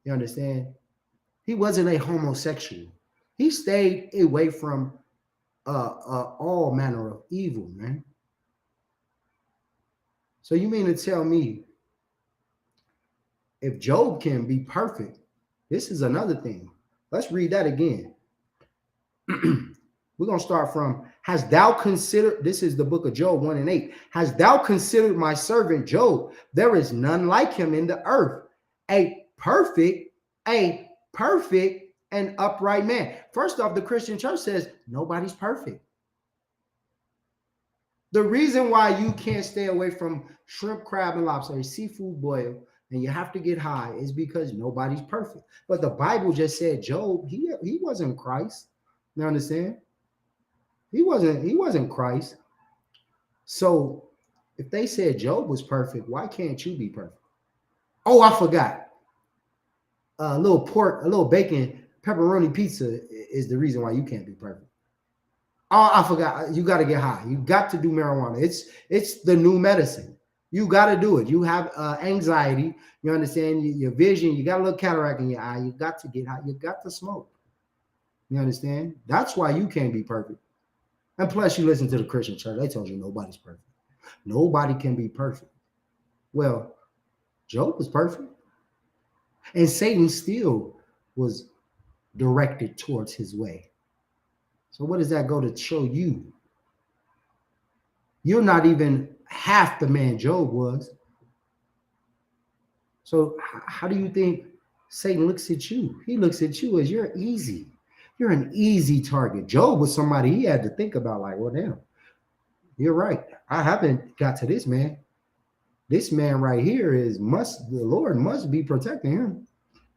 You understand? He wasn't a homosexual. He stayed away from all manner of evil, man. So you mean to tell me if Job can be perfect, this is another thing. Let's read that again. We're going to start from, has thou considered, this is the book of Job 1 and 8. Has thou considered my servant Job? There is none like him in the earth. A perfect and upright man. First off, the Christian church says nobody's perfect. The reason why you can't stay away from shrimp, crab, and lobster, a seafood boil, and you have to get high is because nobody's perfect. But the Bible just said Job, he wasn't Christ. You understand? He wasn't Christ. So if they said Job was perfect, why can't you be perfect? Oh, I forgot. A little pork, a little bacon, pepperoni pizza is the reason why you can't be perfect. Oh, I forgot. You got to get high. You got to do marijuana. It's the new medicine. You got to do it. You have anxiety. You understand your vision. You got a little cataract in your eye. You got to get high. You got to smoke. You understand? That's why you can't be perfect. And plus, you listen to the Christian church. They told you nobody's perfect. Nobody can be perfect. Well, Job was perfect. And Satan still was directed towards his way. So what does that go to show you? You're not even half the man Job was. So how do you think Satan looks at you? He looks at you as you're easy. You're an easy target. Job was somebody he had to think about, like, well, damn, you're right. I haven't got to this man. This man right here the Lord must be protecting him.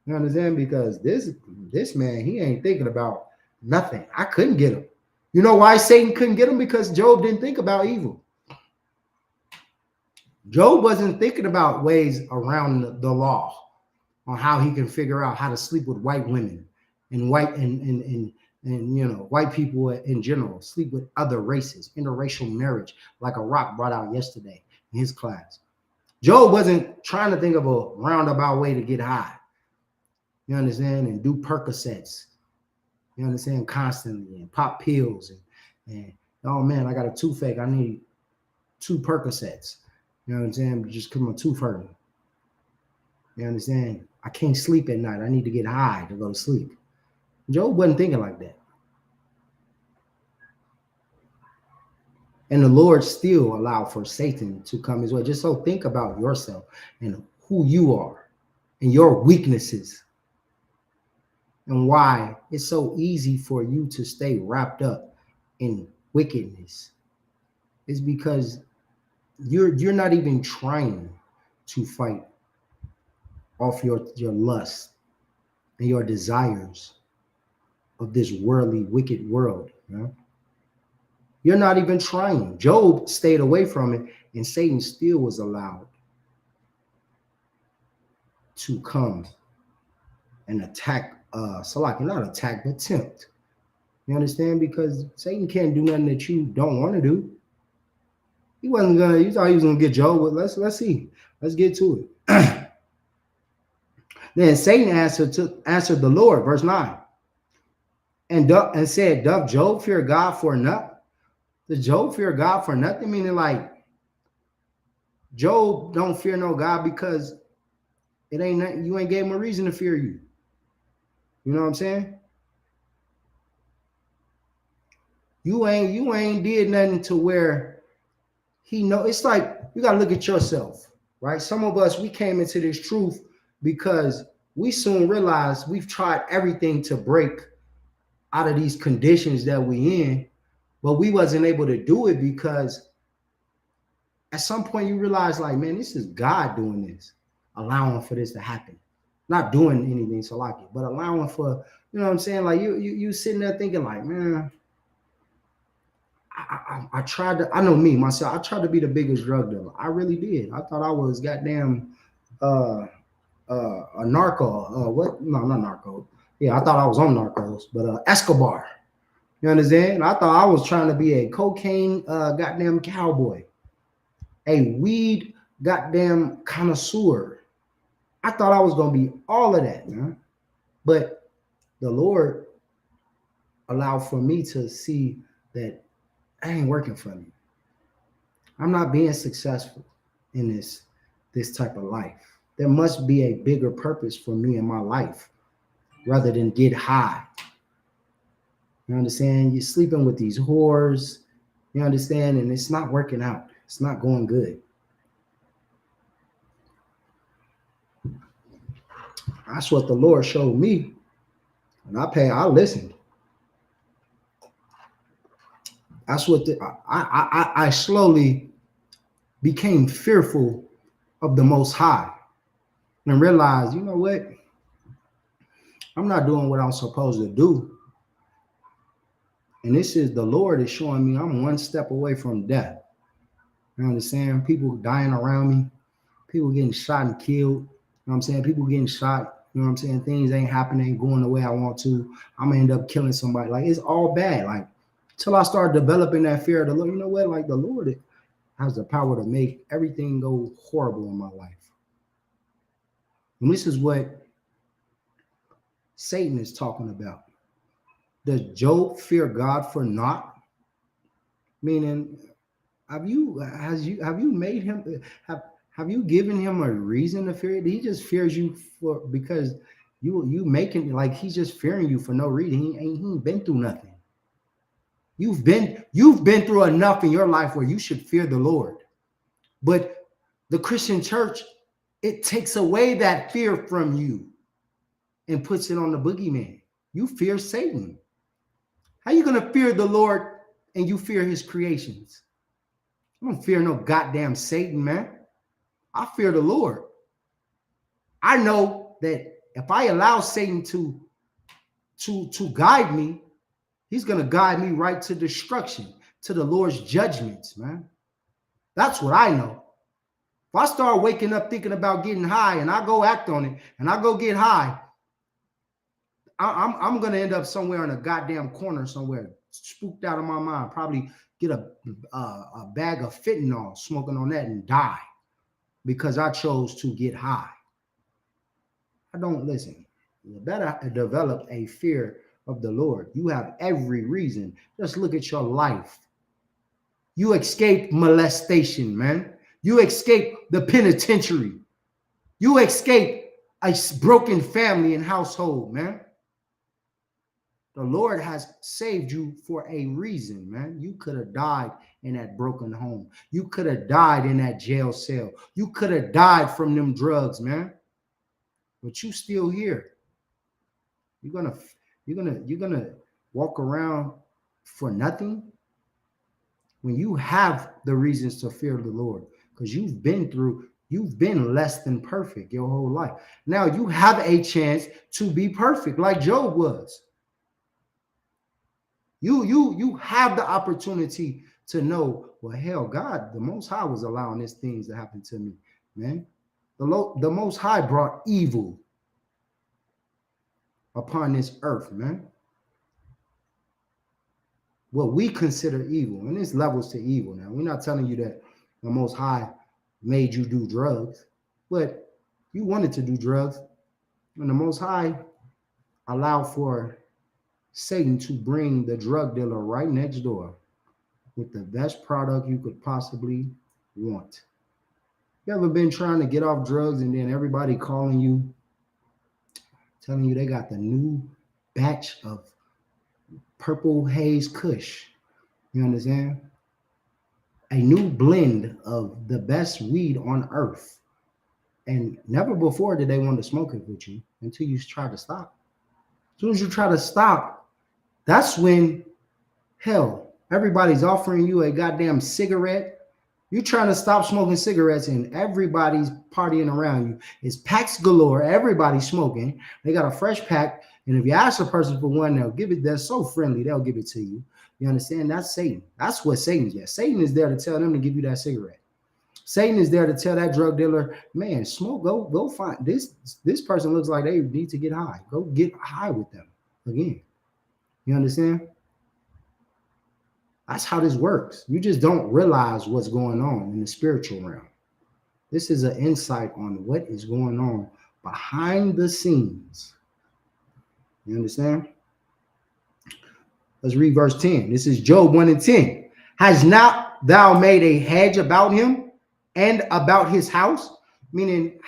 You understand? Because this man, he ain't thinking about nothing. I couldn't get him. You know why Satan couldn't get him? Because Job didn't think about evil. Job wasn't thinking about ways around the law on how he can figure out how to sleep with white women and white people in general, sleep with other races, interracial marriage, like a rock brought out yesterday in his class. Job wasn't trying to think of a roundabout way to get high. You understand? And do Percocets. You understand? Constantly, and pop pills and oh man, I got a toothache. I need 2 Percocets. You know what I'm saying? Just because my tooth hurting. You understand? I can't sleep at night. I need to get high to go to sleep. Job wasn't thinking like that. And the Lord still allowed for Satan to come his way. Just so think about yourself and who you are and your weaknesses and why it's so easy for you to stay wrapped up in wickedness. It's because you're not even trying to fight off your lust and your desires of this worldly, wicked world. You know? You're not even trying. Job stayed away from it, and Satan still was allowed to come and attack Salaki, not attack, but tempt. You understand? Because Satan can't do nothing that you don't want to do. He wasn't gonna. You thought he was gonna get Job, but let's see. Let's get to it. Then Satan answered the Lord, verse 9, and said, "Doth Job fear God for nothing? Does Job fear God for nothing?" Meaning, like, Job don't fear no God because it ain't nothing, you ain't gave him a reason to fear you. You know what I'm saying? You ain't did nothing to where he know. It's like you gotta look at yourself, right? Some of us, we came into this truth because we soon realized we've tried everything to break out of these conditions that we in, but we wasn't able to do it because at some point you realize, like, man, this is God doing this, allowing for this to happen. Not doing anything so like it, but allowing for, you know what I'm saying? Like you sitting there thinking, like, man, I tried to, I know me, myself, I tried to be the biggest drug dealer. I really did. I thought I was goddamn a narco. What? No, not narco. Yeah, I thought I was on narcos, but Escobar. You understand? I thought I was trying to be a cocaine goddamn cowboy, a weed goddamn connoisseur. I thought I was gonna be all of that, man. But the Lord allowed for me to see that I ain't working for me. I'm not being successful in this type of life. There must be a bigger purpose for me in my life rather than get high. You understand? You're sleeping with these whores, you understand? And it's not working out. It's not going good. That's what the Lord showed me. And I listened. That's what I slowly became fearful of the Most High and realized, you know what? I'm not doing what I'm supposed to do. And this is the Lord is showing me I'm one step away from death. You understand? People dying around me, people getting shot and killed. You know what I'm saying? People getting shot. You know what I'm saying? Things ain't happening, going the way I want to. I'm gonna end up killing somebody. Like, it's all bad. Like, Till I start developing that fear of the Lord. You know what? Like the Lord has the power to make everything go horrible in my life. And this is what Satan is talking about. Does Job fear God for naught? Meaning, have you made him have you given him a reason to fear? He just fears you for because you making like he's just fearing you for no reason. He ain't been through nothing. You've been through enough in your life where you should fear the Lord. But the Christian church, it takes away that fear from you and puts it on the boogeyman. You fear Satan. How you gonna fear the Lord and you fear his creations? I don't fear no goddamn Satan, man. I fear the Lord. I know that if I allow Satan to guide me, he's gonna guide me right to destruction, to the Lord's judgments, man. That's what I know. If I start waking up thinking about getting high and I go act on it and I go get high, I'm gonna end up somewhere in a goddamn corner somewhere, spooked out of my mind. Probably get a bag of fentanyl, smoking on that, and die because I chose to get high. I don't listen. You better develop a fear of the Lord. You have every reason. Just look at your life. You escaped molestation, man. You escaped the penitentiary. You escaped a broken family and household, man. The Lord has saved you for a reason, man. You could have died in that broken home. You could have died in that jail cell. You could have died from them drugs, man. But you still here. You're gonna walk around for nothing when you have the reasons to fear the Lord, because you've been less than perfect your whole life. Now you have a chance to be perfect like Job was. You have the opportunity to know, well, hell, God, the Most High was allowing these things to happen to me, man. The Most High brought evil upon this earth, man. What we consider evil, and there's levels to evil. Now, we're not telling you that the Most High made you do drugs, but you wanted to do drugs, and the Most High allowed for Satan to bring the drug dealer right next door with the best product you could possibly want. You ever been trying to get off drugs and then everybody calling you, telling you they got the new batch of Purple Haze Kush? You understand? A new blend of the best weed on earth. And never before did they want to smoke it with you until you try to stop. As soon as you try to stop, that's when, hell, everybody's offering you a goddamn cigarette. You're trying to stop smoking cigarettes and everybody's partying around you. It's packs galore. Everybody's smoking. They got a fresh pack. And if you ask a person for one, they'll give it. They're so friendly. They'll give it to you. You understand? That's Satan. That's what Satan's at. Satan is there to tell them to give you that cigarette. Satan is there to tell that drug dealer, man, smoke, go find this person looks like they need to get high. Go get high with them again. You understand? That's how this works. You just don't realize what's going on in the spiritual realm. This is an insight on what is going on behind the scenes. You understand? Let's read verse 10. This is Job 1:10. Has not thou made a hedge about him and about his house? Meaning,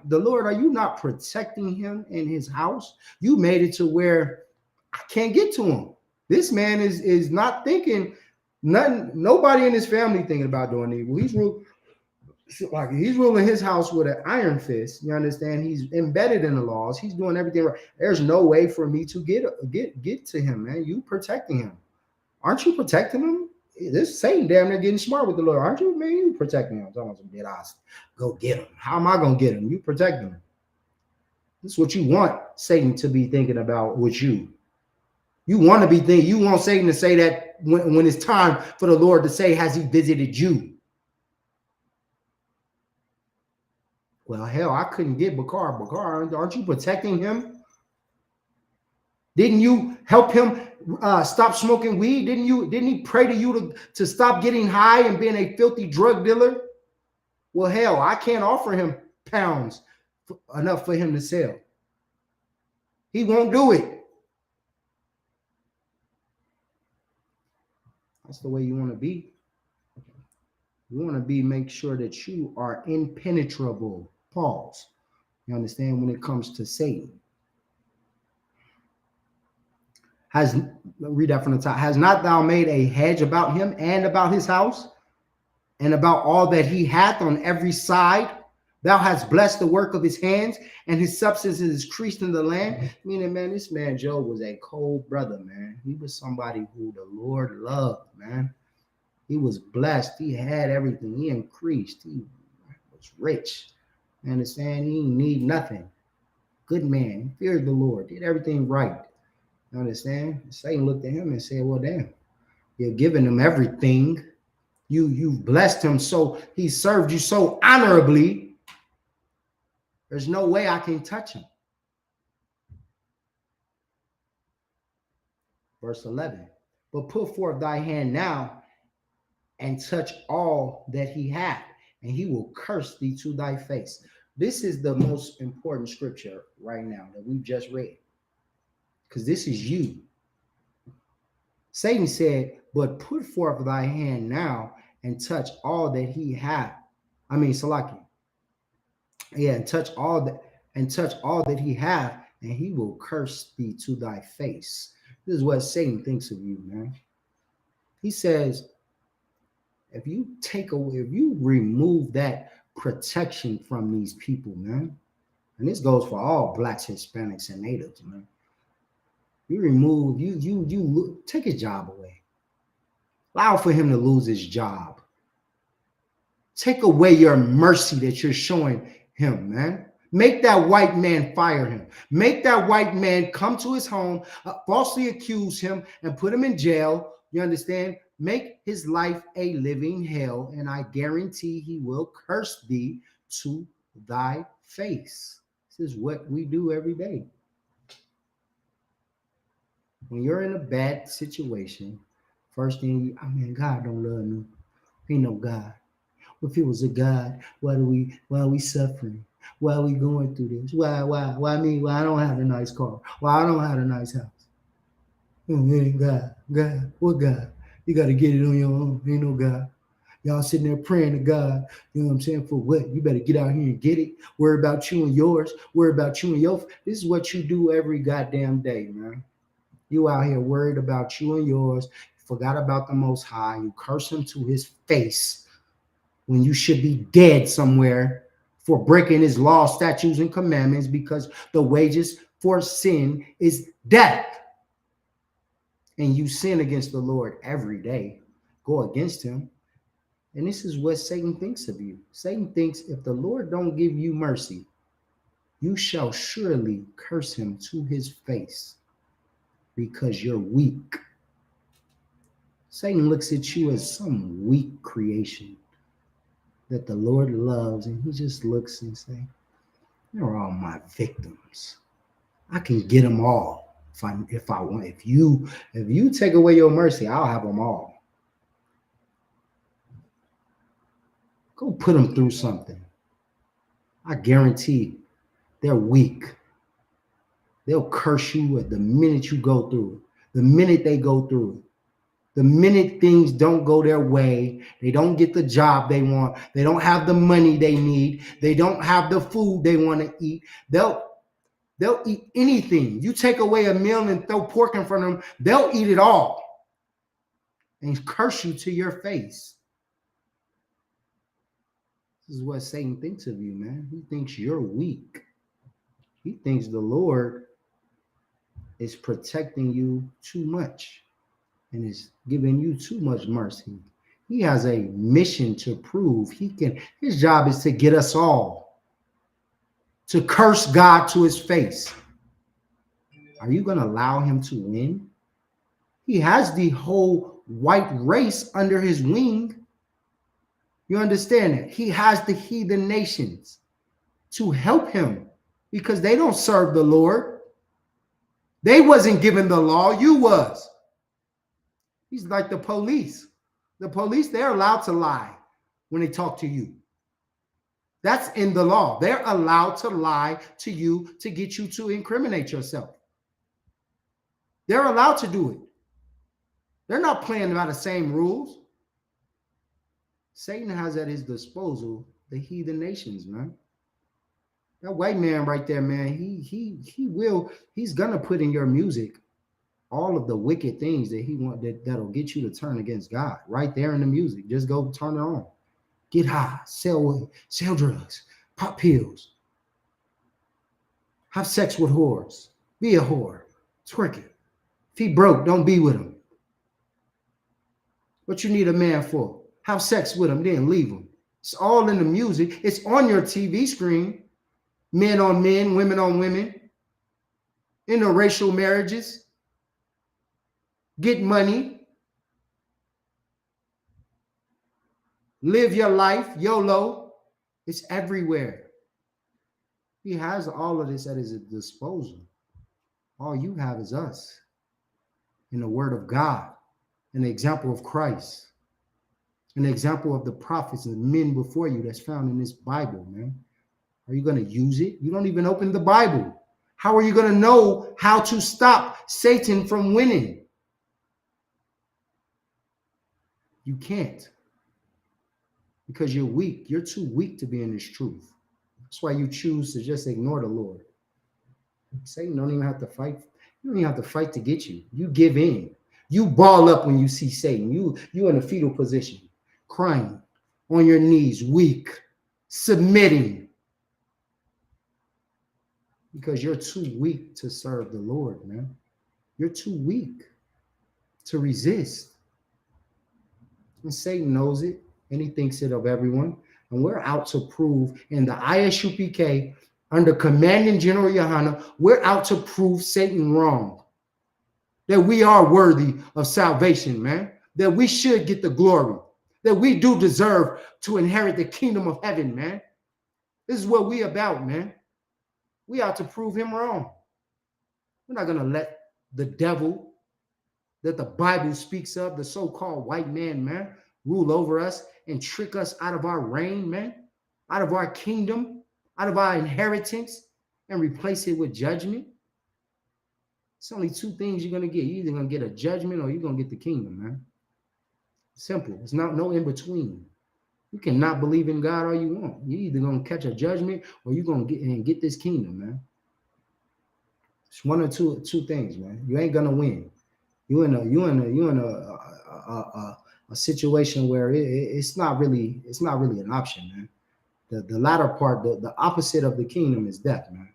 the Lord, are you not protecting him and his house? You made it to where I can't get to him. This man is not thinking nothing. Nobody in his family thinking about doing evil. He's ruling his house with an iron fist. You understand? He's embedded in the laws. He's doing everything right. There's no way for me to get to him, man. You protecting him. Aren't you protecting him? This Satan damn near getting smart with the Lord. Aren't you, man? You protecting him. Talking about some dead eyes. Go get him. How am I gonna get him? You protecting him. This is what you want Satan to be thinking about with you. You want to be thinking, you want Satan to say that when it's time for the Lord to say, has he visited you? Well, hell, I couldn't get Bakar. Bakar, aren't you protecting him? Didn't you help him stop smoking weed? Didn't he pray to you to stop getting high and being a filthy drug dealer? Well, hell, I can't offer him pounds enough for him to sell. He won't do it. That's the way you want to be. You want to make sure that you are impenetrable. Pause. You understand? When it comes to Satan. Read that from the top. Has not thou made a hedge about him and about his house and about all that he hath on every side? Thou hast blessed the work of his hands, and his substance is increased in the land. Meaning, man, this man Job was a cold brother, man. He was somebody who the Lord loved, man. He was blessed. He had everything. He increased. He was rich. You understand? He didn't need nothing. Good man. He feared the Lord. Did everything right. You understand? Satan looked at him and said, well, damn, you're giving him everything. You've blessed him, so he served you so honorably. There's no way I can touch him. Verse 11. But put forth thy hand now and touch all that he hath, and he will curse thee to thy face. This is the most important scripture right now that we've just read. Because this is you. Satan said, but put forth thy hand now and touch all that he hath. Salaki. Yeah, and touch all that he hath, and he will curse thee to thy face. This is what Satan thinks of you, man. He says, if you remove that protection from these people, man, and this goes for all blacks, Hispanics, and natives, man. You remove, you take his job away. Allow for him to lose his job. Take away your mercy that you're showing him, man. Make that white man fire him. Make that white man come to his home, falsely accuse him, and put him in jail. You understand? Make his life a living hell, and I guarantee he will curse thee to thy face. This is what we do every day. When you're in a bad situation, first thing, God don't love me. Ain't no God. If it was a God, why are we suffering? Why are we going through this? Why me? Why I don't have a nice car? Why I don't have a nice house? It ain't God. God, what God? You got to get it on your own. Ain't no God. Y'all sitting there praying to God. You know what I'm saying? For what? You better get out here and get it. Worry about you and yours. Worry about you and your. This is what you do every goddamn day, man. You out here worried about you and yours. Forgot about the Most High. You curse him to his face when you should be dead somewhere for breaking his law, statutes, and commandments, because the wages for sin is death. And you sin against the Lord every day. Go against him. And this is what Satan thinks of you. Satan thinks if the Lord don't give you mercy, you shall surely curse him to his face because you're weak. Satan looks at you as some weak creation that the Lord loves, and he just looks and says, "They're all my victims. I can get them all if I want. If you take away your mercy, I'll have them all. Go put them through something. I guarantee they're weak. They'll curse you at the minute you go through it, the minute they go through it. The minute things don't go their way, they don't get the job they want, they don't have the money they need, they don't have the food they want to eat, they'll eat anything. You take away a meal and throw pork in front of them, they'll eat it all and curse you to your face. This is what Satan thinks of you, man. He thinks you're weak. He thinks the Lord is protecting you too much and is giving you too much mercy. He has a mission to prove his job is to get us all to curse God to his face. Are you going to allow him to win? He has the whole white race under his wing. You understand that? He has the heathen nations to help him because they don't serve the Lord. They wasn't given the law. You was. He's like the police. The police, they're allowed to lie when they talk to you. That's in the law. They're allowed to lie to you to get you to incriminate yourself. They're allowed to do it. They're not playing by the same rules. Satan has at his disposal the heathen nations, man. That white man right there, man, he's gonna put in your music all of the wicked things that he want that'll get you to turn against God. Right there in the music. Just go turn it on. Get high, sell drugs, pop pills, have sex with whores, be a whore, twerk it. If he broke, don't be with him. What you need a man for? Have sex with him, then leave him. It's all in the music. It's on your TV screen. Men on men, women on women. Interracial marriages. Get money. Live your life, YOLO. It's everywhere. He has all of this at his disposal. All you have is us. In the word of God. An example of Christ. An example of the prophets and the men before you that's found in this Bible, man. Are you going to use it? You don't even open the Bible. How are you going to know how to stop Satan from winning? You can't. Because you're weak. You're too weak to be in this truth. That's why you choose to just ignore the Lord. Satan don't even have to fight. You don't even have to fight to get you. You give in. You ball up when you see Satan. You in a fetal position, crying on your knees, weak, submitting. Because you're too weak to serve the Lord, man. You're too weak to resist. And Satan knows it, and he thinks it of everyone. And we're out to prove in the ISUPK, under Commanding General Yohana, we're out to prove Satan wrong. That we are worthy of salvation, man. That we should get the glory. That we do deserve to inherit the kingdom of heaven, man. This is what we about, man. We out to prove him wrong. We're not going to let the devil that the Bible speaks of, the so-called white man, rule over us and trick us out of our reign, man. Out of our kingdom, out of our inheritance, and replace it with judgment. It's only two things you're going to get. You're either going to get a judgment or you're going to get the kingdom, man. Simple. It's not no in between. You cannot believe in God all you want. You're either going to catch a judgment or you're going to get this kingdom, man. It's one or two things, man. You ain't going to win. You in a situation where it's not really an option, man. The latter part, the opposite of the kingdom is death, man.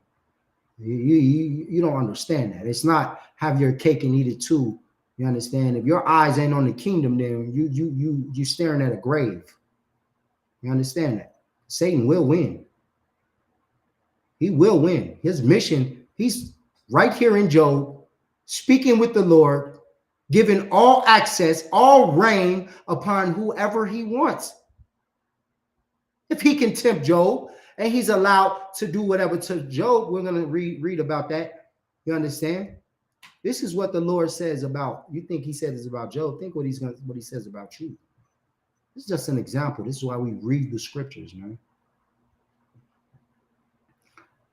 You don't understand that. It's not have your cake and eat it too. You understand? If your eyes ain't on the kingdom, then you staring at a grave. You understand that? Satan will win. He will win. His mission, he's right here in Job, speaking with the Lord, giving all access, all reign upon whoever he wants. If he can tempt Job, and he's allowed to do whatever to Job, we're going to read about that. You understand? This is what the Lord says about, you think he said this about Job, think what he says about you. This is just an example. This is why we read the scriptures, man.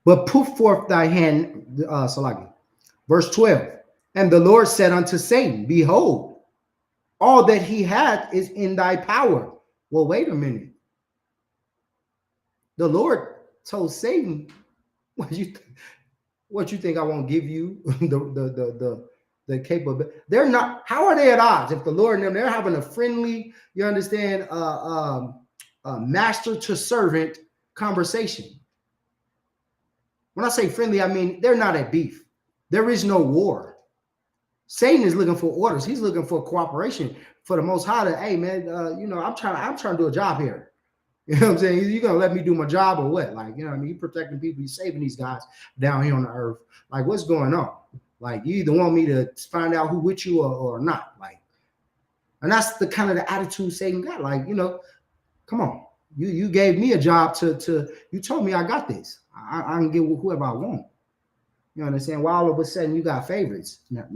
But put forth thy hand, Salaki. Verse 12. And the Lord said unto Satan, behold, all that he hath is in thy power. Well, wait a minute. The Lord told Satan, what you think I won't give you the capability? They're not. How are they at odds? If the Lord and them, they're having a friendly, you understand, master to servant conversation. When I say friendly, I mean they're not at beef. There is no war. Satan is looking for orders. He's looking for cooperation for the Most High. To, hey man, I'm trying to do a job here. You know what I'm saying? You gonna let me do my job or what? Like, you know what I mean? You protecting people, you saving these guys down here on the earth. Like, what's going on? Like, you either want me to find out who with you or not. Like, and that's the kind of the attitude Satan got. Like, come on. You gave me a job to you told me I got this. I can get whoever I want. You understand? Why all of a sudden you got favorites now.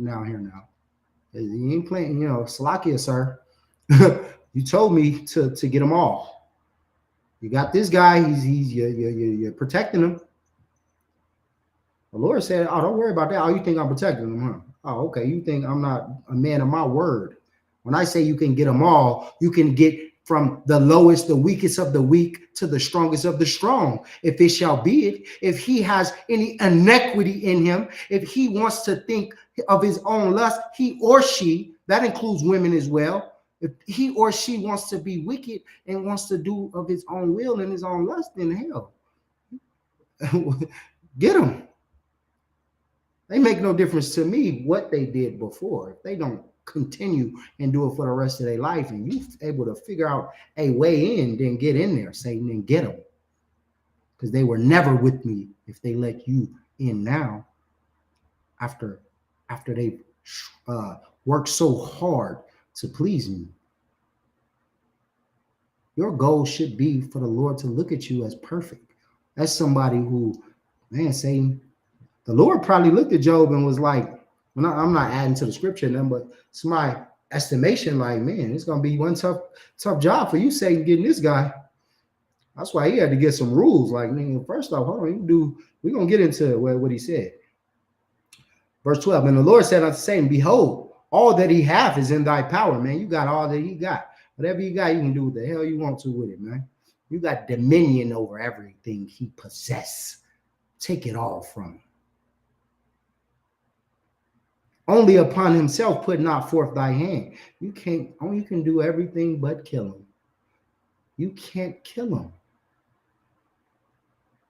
You ain't playing, Salakia, sir. You told me to get them all. You got this guy. You're protecting him. The Lord said, "Oh, don't worry about that. Oh, you think I'm protecting him, huh? Oh, okay. You think I'm not a man of my word? When I say you can get them all, you can get from the lowest, the weakest of the weak to the strongest of the strong. If it shall be it, if he has any iniquity in him, if he wants to think of his own lust, he or she, that includes women as well. If he or she wants to be wicked and wants to do of his own will and his own lust, then hell, get him. They make no difference to me what they did before. If they don't continue and do it for the rest of their life, and you able to figure out a way in, then get in there, Satan, and get them. Because they were never with me if they let you in now after they worked so hard to please me. Your goal should be for the Lord to look at you as perfect. As somebody who, man, Satan, the Lord probably looked at Job and was like, I'm not adding to the scripture then, but it's my estimation, like, man, it's gonna be one tough job for you, Satan, getting this guy. That's why he had to get some rules. Like, man, first off, hold on, we're gonna get into what he said. Verse 12, and the Lord said unto Satan, behold, all that he hath is in thy power, man. You got all that he got. Whatever you got, you can do what the hell you want to with it, man. You got dominion over everything he possesses. Take it all from him. Only upon himself put not forth thy hand. You can do everything but kill him. You can't kill him.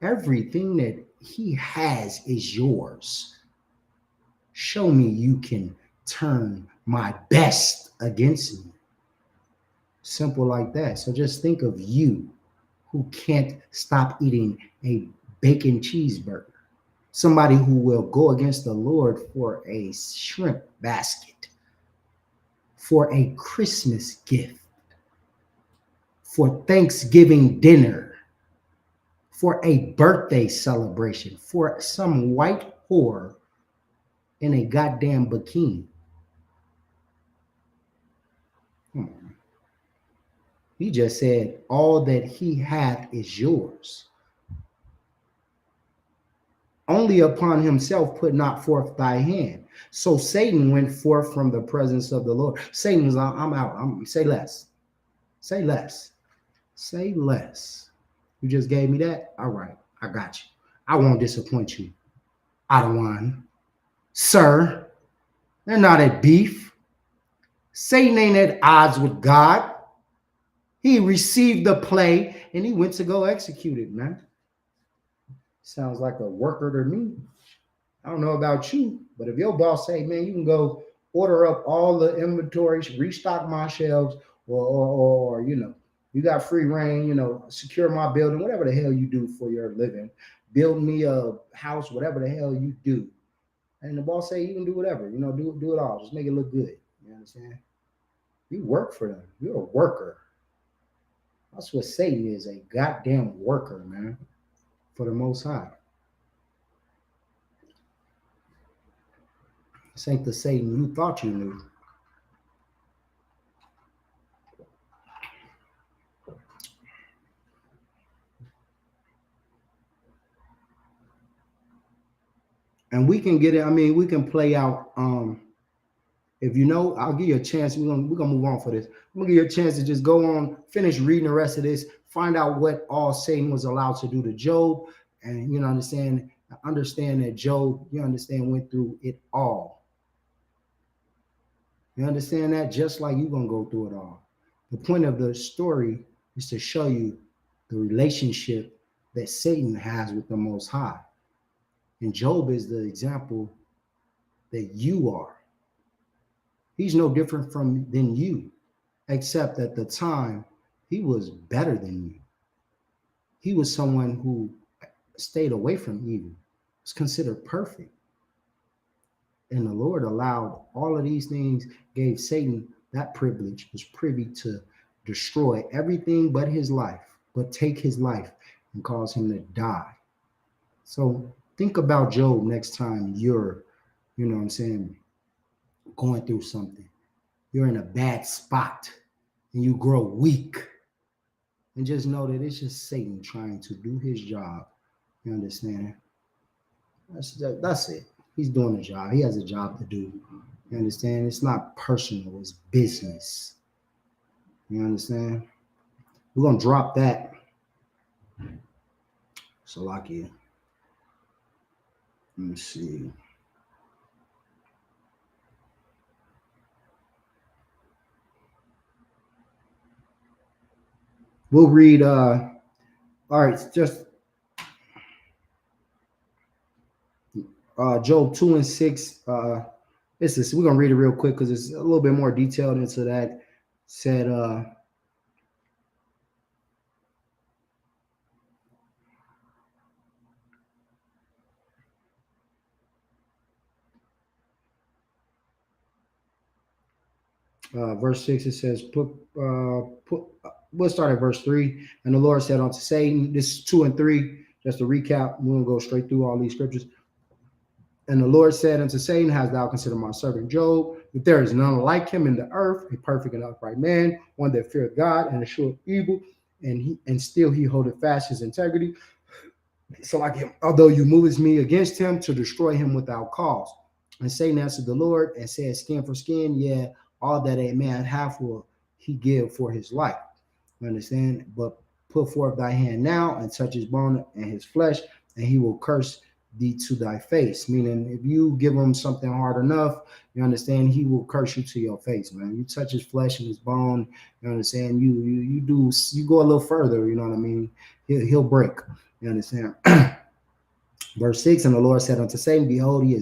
Everything that he has is yours. Show me you can turn my best against me. Simple like that. So just think of you who can't stop eating a bacon cheeseburger. Somebody who will go against the Lord for a shrimp basket, for a Christmas gift, for Thanksgiving dinner, for a birthday celebration, for some white whore in a goddamn bikini. He just said, all that he hath is yours. Only upon himself put not forth thy hand. So Satan went forth from the presence of the Lord. Satan was like, I'm out. Say less. Say less. Say less. You just gave me that? All right, I got you. I won't disappoint you. I don't want. Sir, they're not at beef. Satan ain't at odds with God. He received the play and he went to go execute it, man. Sounds like a worker to me. I don't know about you, but if your boss say, man, you can go order up all the inventories, restock my shelves, or you got free reign, secure my building, whatever the hell you do for your living, build me a house, whatever the hell you do. And the boss say you can do whatever, do it all. Just make it look good. You understand? You work for them. You're a worker. That's what Satan is, a goddamn worker, man, for the Most High. This ain't the Satan you thought you knew. And we can get it. I mean, we can play out. If I'll give you a chance. We're gonna move on for this. I'm gonna give you a chance to just go on, finish reading the rest of this, find out what all Satan was allowed to do to Job, and understand that Job, went through it all. You understand that? Just like you're gonna go through it all. The point of the story is to show you the relationship that Satan has with the Most High. And Job is the example that you are. He's no different than you, except at the time he was better than you. He was someone who stayed away from evil, was considered perfect. And the Lord allowed all of these things, gave Satan that privilege, was privy to destroy everything but his life, but take his life and cause him to die. So think about Job next time you're, going through something, you're in a bad spot, and you grow weak. And just know that it's just Satan trying to do his job. You understand? That's it. He's doing a job. He has a job to do. You understand? It's not personal. It's business. You understand? We're gonna drop that. So like you. Let me see. We'll read all right, just Job 2 and 6. We're gonna read it real quick because it's a little bit more detailed into that. Said verse 6, it says, we'll start at verse 3. And the Lord said unto Satan, this is 2 and 3, just to recap, we're going to go straight through all these scriptures. And the Lord said unto Satan, hast thou considered my servant Job, that there is none like him in the earth, a perfect and upright man, one that feareth God and escheweth evil, and still he holdeth fast his integrity. So like him, although you movest me against him to destroy him without cause. And Satan answered the Lord and said, skin for skin, yeah, all that a man hath will he give for his life. You understand? But put forth thy hand now and touch his bone and his flesh, and he will curse thee to thy face. Meaning, if you give him something hard enough, you understand, he will curse you to your face, man. You touch his flesh and his bone, you understand, you go a little further, you know what I mean? He'll break. You understand? Verse 6, and the Lord said unto Satan, behold, he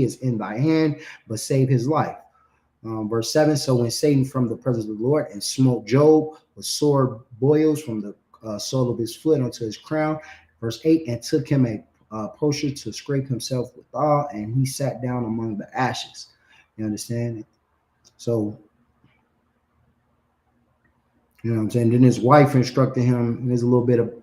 is in thy hand, but save his life. Verse 7, so when Satan from the presence of the Lord and smote Job with sore boils from the sole of his foot unto his crown. Verse 8, and took him a potion to scrape himself withal, and he sat down among the ashes. You understand? So, you know what I'm saying? Then his wife instructed him, and there's a little bit of,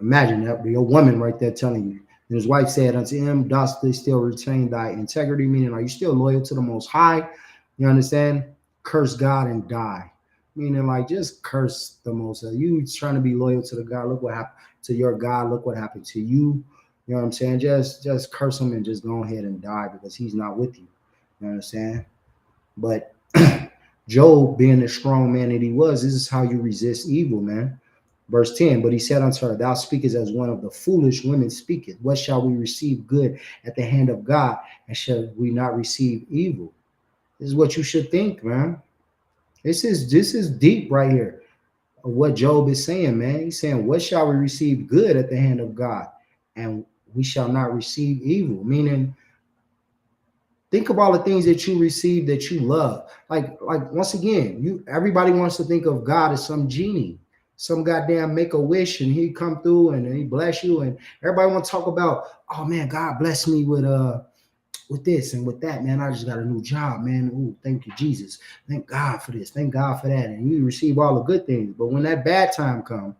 imagine that, your woman right there telling you. And his wife said unto him, dost thou still retain thy integrity? Meaning, are you still loyal to the Most High? You understand? Curse God and die. Meaning, like, just curse the Most High. You trying to be loyal to the God. Look what happened to your God. Look what happened to you. You know what I'm saying? Just curse him and just go ahead and die because he's not with you. You understand? But Job, being the strong man that he was, this is how you resist evil, man. Verse 10, but he said unto her, thou speakest as one of the foolish women speaketh. What shall we receive good at the hand of God, and shall we not receive evil? This is what you should think, man. This is deep right here of what Job is saying, man. He's saying, what shall we receive good at the hand of God, and we shall not receive evil? Meaning, think of all the things that you receive that you love. Like once again, everybody wants to think of God as some genie, some goddamn make a wish, and he come through and he bless you. And everybody want to talk about, oh man, God bless me with this and with that, man. I just got a new job, man. Ooh, thank you, Jesus. Thank God for this. Thank God for that. And you receive all the good things. But when that bad time comes,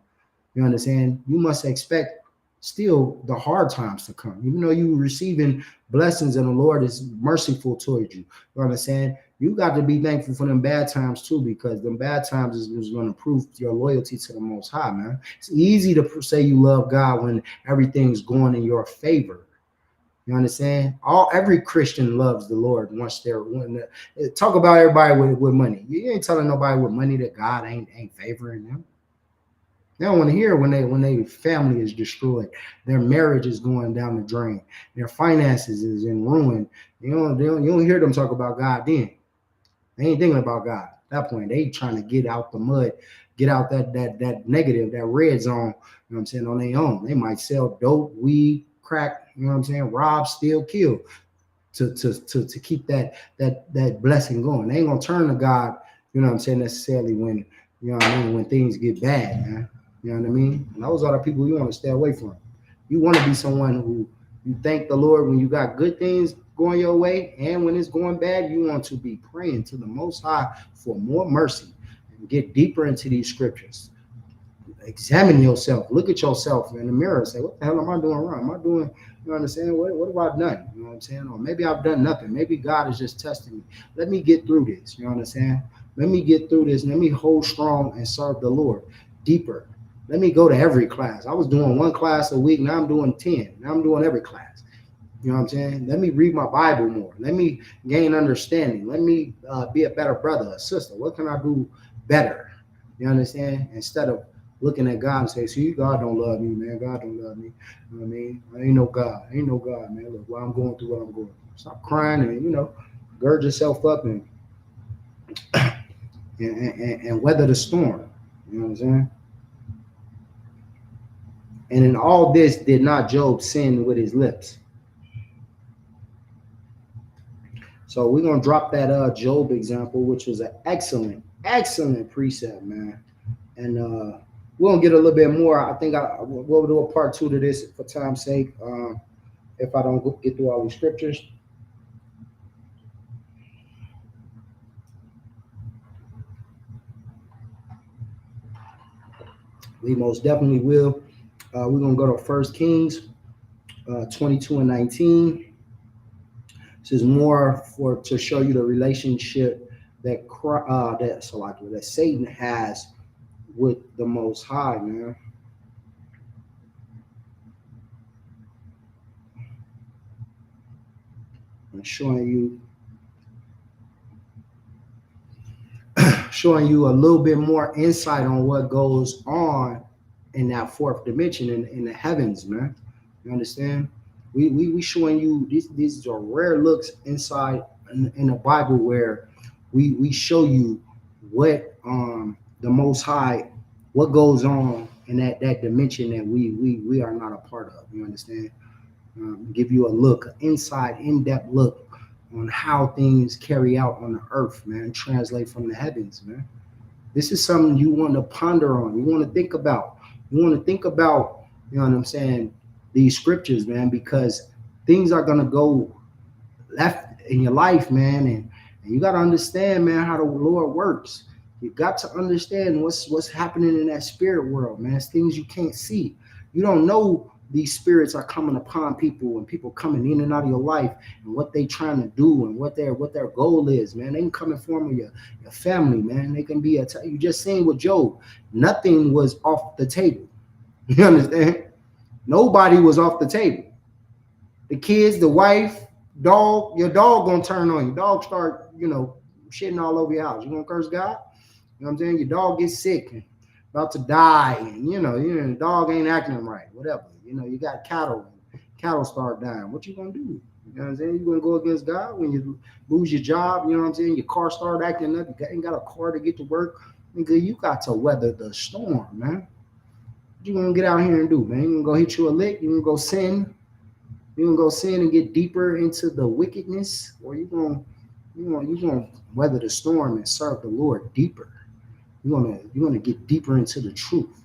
you understand, you must expect still the hard times to come. Even though you receiving blessings and the Lord is merciful towards you. You understand? You got to be thankful for them bad times too, because them bad times is going to prove your loyalty to the Most High, man. It's easy to say you love God when everything's going in your favor. You understand? Every Christian loves the Lord once they're talk about everybody with money. You ain't telling nobody with money that God ain't favoring them. They don't want to hear when their family is destroyed, their marriage is going down the drain, their finances is in ruin. You don't hear them talk about God then. They ain't thinking about God at that point. They trying to get out the mud, get out that negative, that red zone. You know what I'm saying? On their own, they might sell dope, weed, crack. You know what I'm saying? Rob, steal, kill to keep that blessing going. They ain't gonna turn to God. You know what I'm saying? Necessarily when you know what I mean, when things get bad, man. You know what I mean? And those are the people you want to stay away from. You want to be someone who you thank the Lord when you got good things going your way, and when it's going bad, you want to be praying to the Most High for more mercy and get deeper into these scriptures. Examine yourself. Look at yourself in the mirror and say, what the hell am I doing wrong? Am I doing You understand? What have I done? You know what I'm saying? Or maybe I've done nothing. Maybe God is just testing me. Let me get through this. You understand? Let me get through this. Let me hold strong and serve the Lord deeper. Let me go to every class. I was doing one class a week. Now I'm doing 10. Now I'm doing every class. You know what I'm saying? Let me read my Bible more. Let me gain understanding. Let me be a better brother or sister. What can I do better? You understand? Instead of looking at God and say, see, God don't love me, man. God don't love me. You know what I mean? I ain't no God. I ain't no God, man. Look, why I'm going through what I'm going through. Stop crying and, gird yourself up and weather the storm. You know what I'm saying? And in all this did not Job sin with his lips. So we're gonna drop that Job example, which was an excellent precept, man. And we're gonna get a little bit more. I think we'll do a part 2 to this for time's sake. If I don't get through all these scriptures. We most definitely will. We're gonna go to 1 Kings 22 and 19. This is more to show you the relationship that Satan has with the Most High, man. And showing you a little bit more insight on what goes on in that fourth dimension in the heavens, man. You understand? We showing you these are rare looks inside in the Bible where we show you what the Most High, what goes on in that dimension that we are not a part of. You understand? Give you a look, an inside, in-depth look on how things carry out on the earth, man. Translate from the heavens, man. This is something you want to ponder on. You want to think about. You want to think about, you know what I'm saying, these scriptures, man, because things are gonna go left in your life, man, and you got to understand, man, how the Lord works. You got to understand what's happening in that spirit world, man. It's things you can't see. You don't know these spirits are coming upon people and people coming in and out of your life and what they trying to do and what their goal is, man. They can come in form of your family, man. They can be you just seen with Job. Nothing was off the table. You understand? Nobody was off the table. The kids, the wife, dog, your dog gonna turn on you. Dog start, shitting all over your house. You gonna curse God? You know what I'm saying? Your dog gets sick and about to die, and the dog ain't acting right, whatever. You got cattle start dying. What you gonna do? You know what I'm saying? You gonna go against God when you lose your job, you know what I'm saying? Your car start acting up, you ain't got a car to get to work. Nigga, you got to weather the storm, man. What you gonna get out here and do, man? You gonna go hit you a lick? You gonna go sin? You gonna go sin and get deeper into the wickedness, or you gonna weather the storm and serve the Lord deeper. You wanna get deeper into the truth.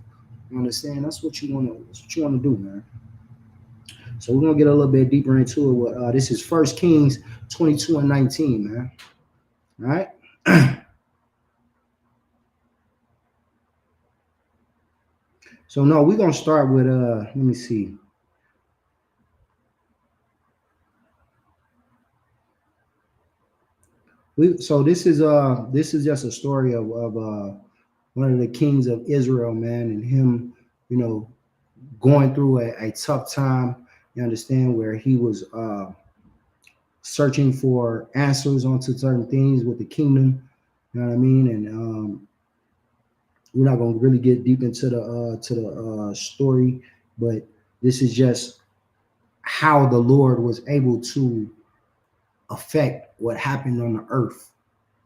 You understand? That's what you wanna do, man. So we're gonna get a little bit deeper into it. This is 1 Kings 22 and 19, man. All right. So no, we're gonna start with let me see. So this is just a story of one of the kings of Israel, man, and him, going through a tough time. You understand, where he was searching for answers onto certain things with the kingdom. You know what I mean? And we're not going to really get deep into the story, but this is just how the Lord was able to affect what happened on the earth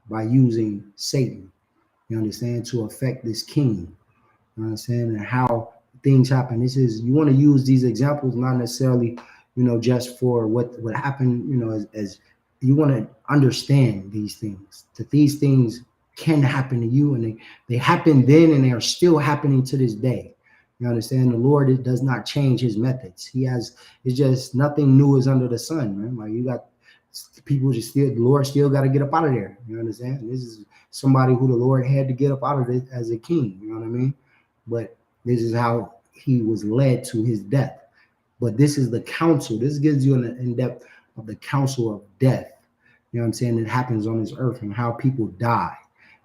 by using Satan. You understand? To affect this king. You understand? And how things happen. This is, you want to use these examples, not necessarily, just for what happened, as you want to understand these things, that these things can happen to you, and they happened then, and they are still happening to this day. You understand? The Lord does not change his methods. It's just nothing new is under the sun, man. Like, you got people the Lord still got to get up out of there. You understand? This is somebody who the Lord had to get up out of it as a king. You know what I mean? But this is how he was led to his death. But this is the counsel. This gives you an in-depth of the counsel of death. You know what I'm saying? It happens on this earth and how people die.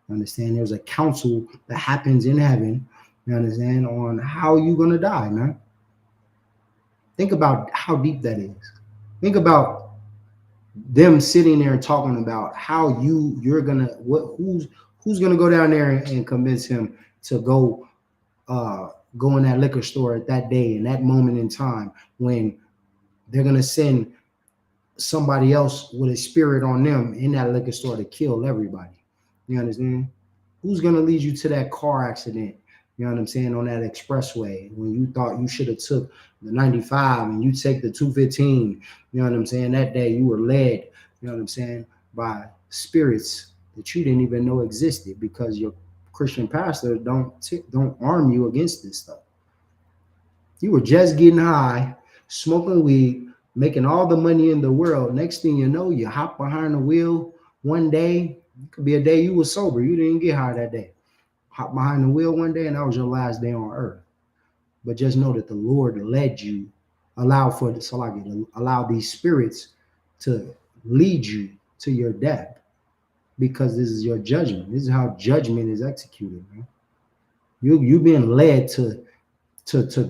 You understand? There's a counsel that happens in heaven, you understand, on how you're going to die, man. Think about how deep that is. Think about them sitting there and talking about how you're gonna who's gonna go down there and convince him to go in that liquor store at that day and that moment in time when they're gonna send somebody else with a spirit on them in that liquor store to kill everybody. You understand? Who's gonna lead you to that car accident? You know what I'm saying, on that expressway when you thought you should have took the 95 and you take the 215. You know what I'm saying? That day you were led, you know what I'm saying, by spirits that you didn't even know existed because your Christian pastor don't arm you against this stuff. You were just getting high, smoking weed, making all the money in the world. Next thing you know, you hop behind the wheel one day. It could be a day you were sober. You didn't get high that day. Hop behind the wheel one day, and that was your last day on earth. But just know that the Lord led you, allow these spirits to lead you to your death, because this is your judgment. This is how judgment is executed, man. You being led to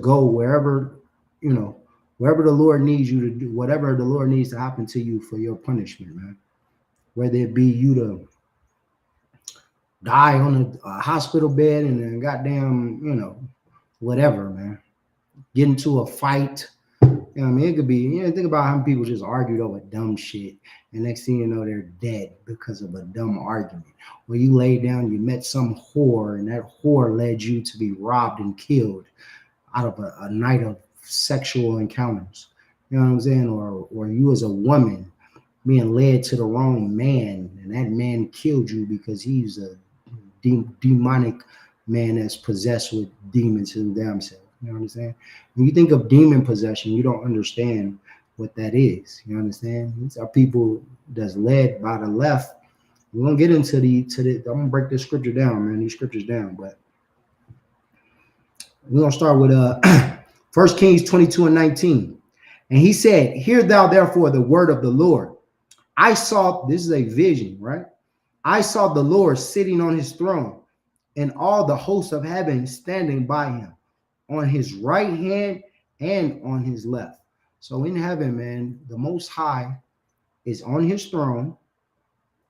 go wherever, wherever the Lord needs you to do, whatever the Lord needs to happen to you for your punishment, man. Whether it be you to die on a hospital bed and then goddamn, whatever, man. Get into a fight. You know what I mean? It could be, think about how many people just argued over dumb shit. And next thing you know, they're dead because of a dumb argument. Where you lay down, you met some whore, and that whore led you to be robbed and killed out of a night of sexual encounters. You know what I'm saying? Or you as a woman being led to the wrong man, and that man killed you because he's a demonic man that's possessed with demons himself. You know what I'm saying? When you think of demon possession, you don't understand what that is. You understand? These are people that's led by the left. We're gonna get into I'm gonna break this scripture down, man. These scriptures down, but we're gonna start with 1 Kings 22:19. And he said, "Hear thou therefore the word of the Lord. I saw," this is a vision, right? "I saw the Lord sitting on his throne, and all the hosts of heaven standing by him, on his right hand and on his left." So in heaven, man, the Most High is on his throne,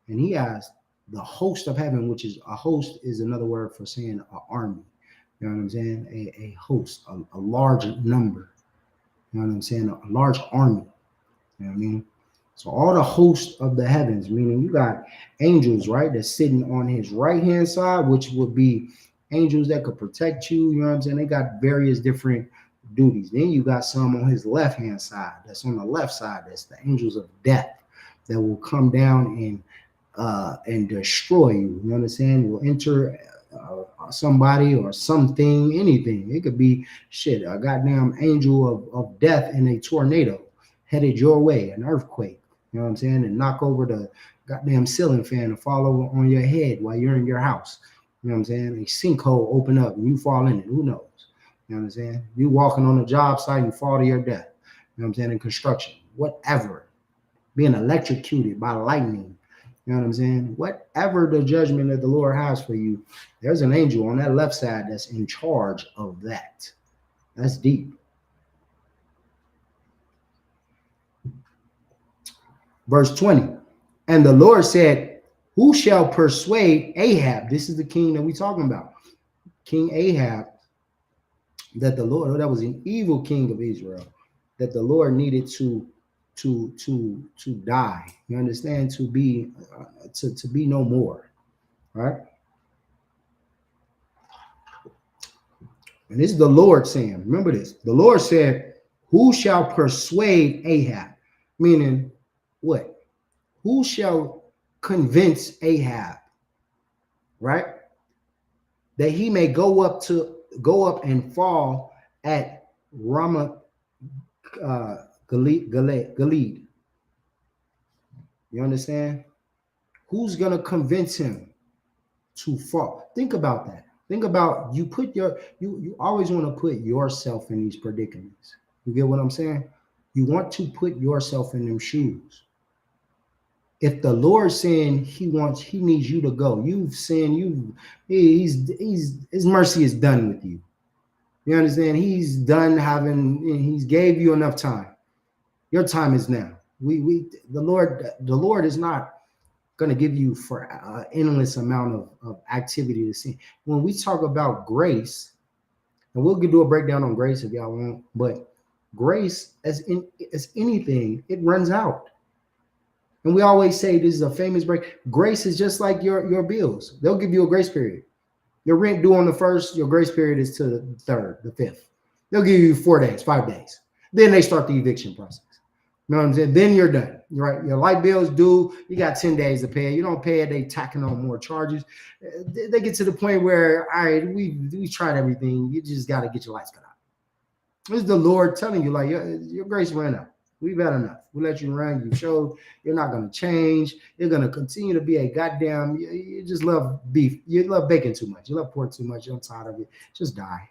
and he has the host of heaven, which is a host is another word for saying an army. You know what I'm saying? A host, a large number. You know what I'm saying? A large army. You know what I mean? So all the hosts of the heavens, meaning you got angels, right, that's sitting on his right hand side, which would be angels that could protect you. You know what I'm saying? They got various different duties. Then you got some on his left hand side. That's on the left side. That's the angels of death that will come down and destroy you. You understand? Will enter somebody or something, anything. It could be shit, a goddamn angel of death in a tornado headed your way, an earthquake. You know what I'm saying? And knock over the goddamn ceiling fan and fall over on your head while you're in your house. You know what I'm saying? A sinkhole open up and you fall in it. Who knows? You know what I'm saying? You walking on a job site and fall to your death. You know what I'm saying? In construction, whatever. Being electrocuted by lightning. You know what I'm saying? Whatever the judgment that the Lord has for you, there's an angel on that left side that's in charge of that. That's deep. Verse 20. And the Lord said, "Who shall persuade Ahab?" This is the king that we're talking about. King Ahab, that the Lord, that was an evil king of Israel, that the Lord needed to die. You understand? To be no more. Right? And this is the Lord saying, remember this. The Lord said, "Who shall persuade Ahab?" Meaning what? Who shall convince Ahab, right? That he may go up and fall at Ramoth Gilead. You understand? Who's gonna convince him to fall? Think about that. Think about you always want to put yourself in these predicaments. You get what I'm saying? You want to put yourself in them shoes. If the Lord's saying he needs you to go, you've sinned, his mercy is done with you. You understand? He's done he's gave you enough time. Your time is now. The Lord is not going to give you for an endless amount of activity to see. When we talk about grace, and we'll do a breakdown on grace if y'all want, but grace, as anything, it runs out. And we always say this is a famous break. Grace is just like your bills. They'll give you a grace period. Your rent due on the 1st, your grace period is to the 3rd, the 5th. They'll give you 4 days, 5 days. Then they start the eviction process. You know what I'm saying? Then you're done. Right? Your light bill's due. You got 10 days to pay it. You don't pay it, they tacking on more charges. They get to the point where, all right, we tried everything. You just got to get your lights cut out. This is the Lord telling you, like, your grace ran out. We've had enough. We let you run. You showed you're not going to change. You're going to continue to be a goddamn. You just love beef. You love bacon too much. You love pork too much. You're tired of it. Just die.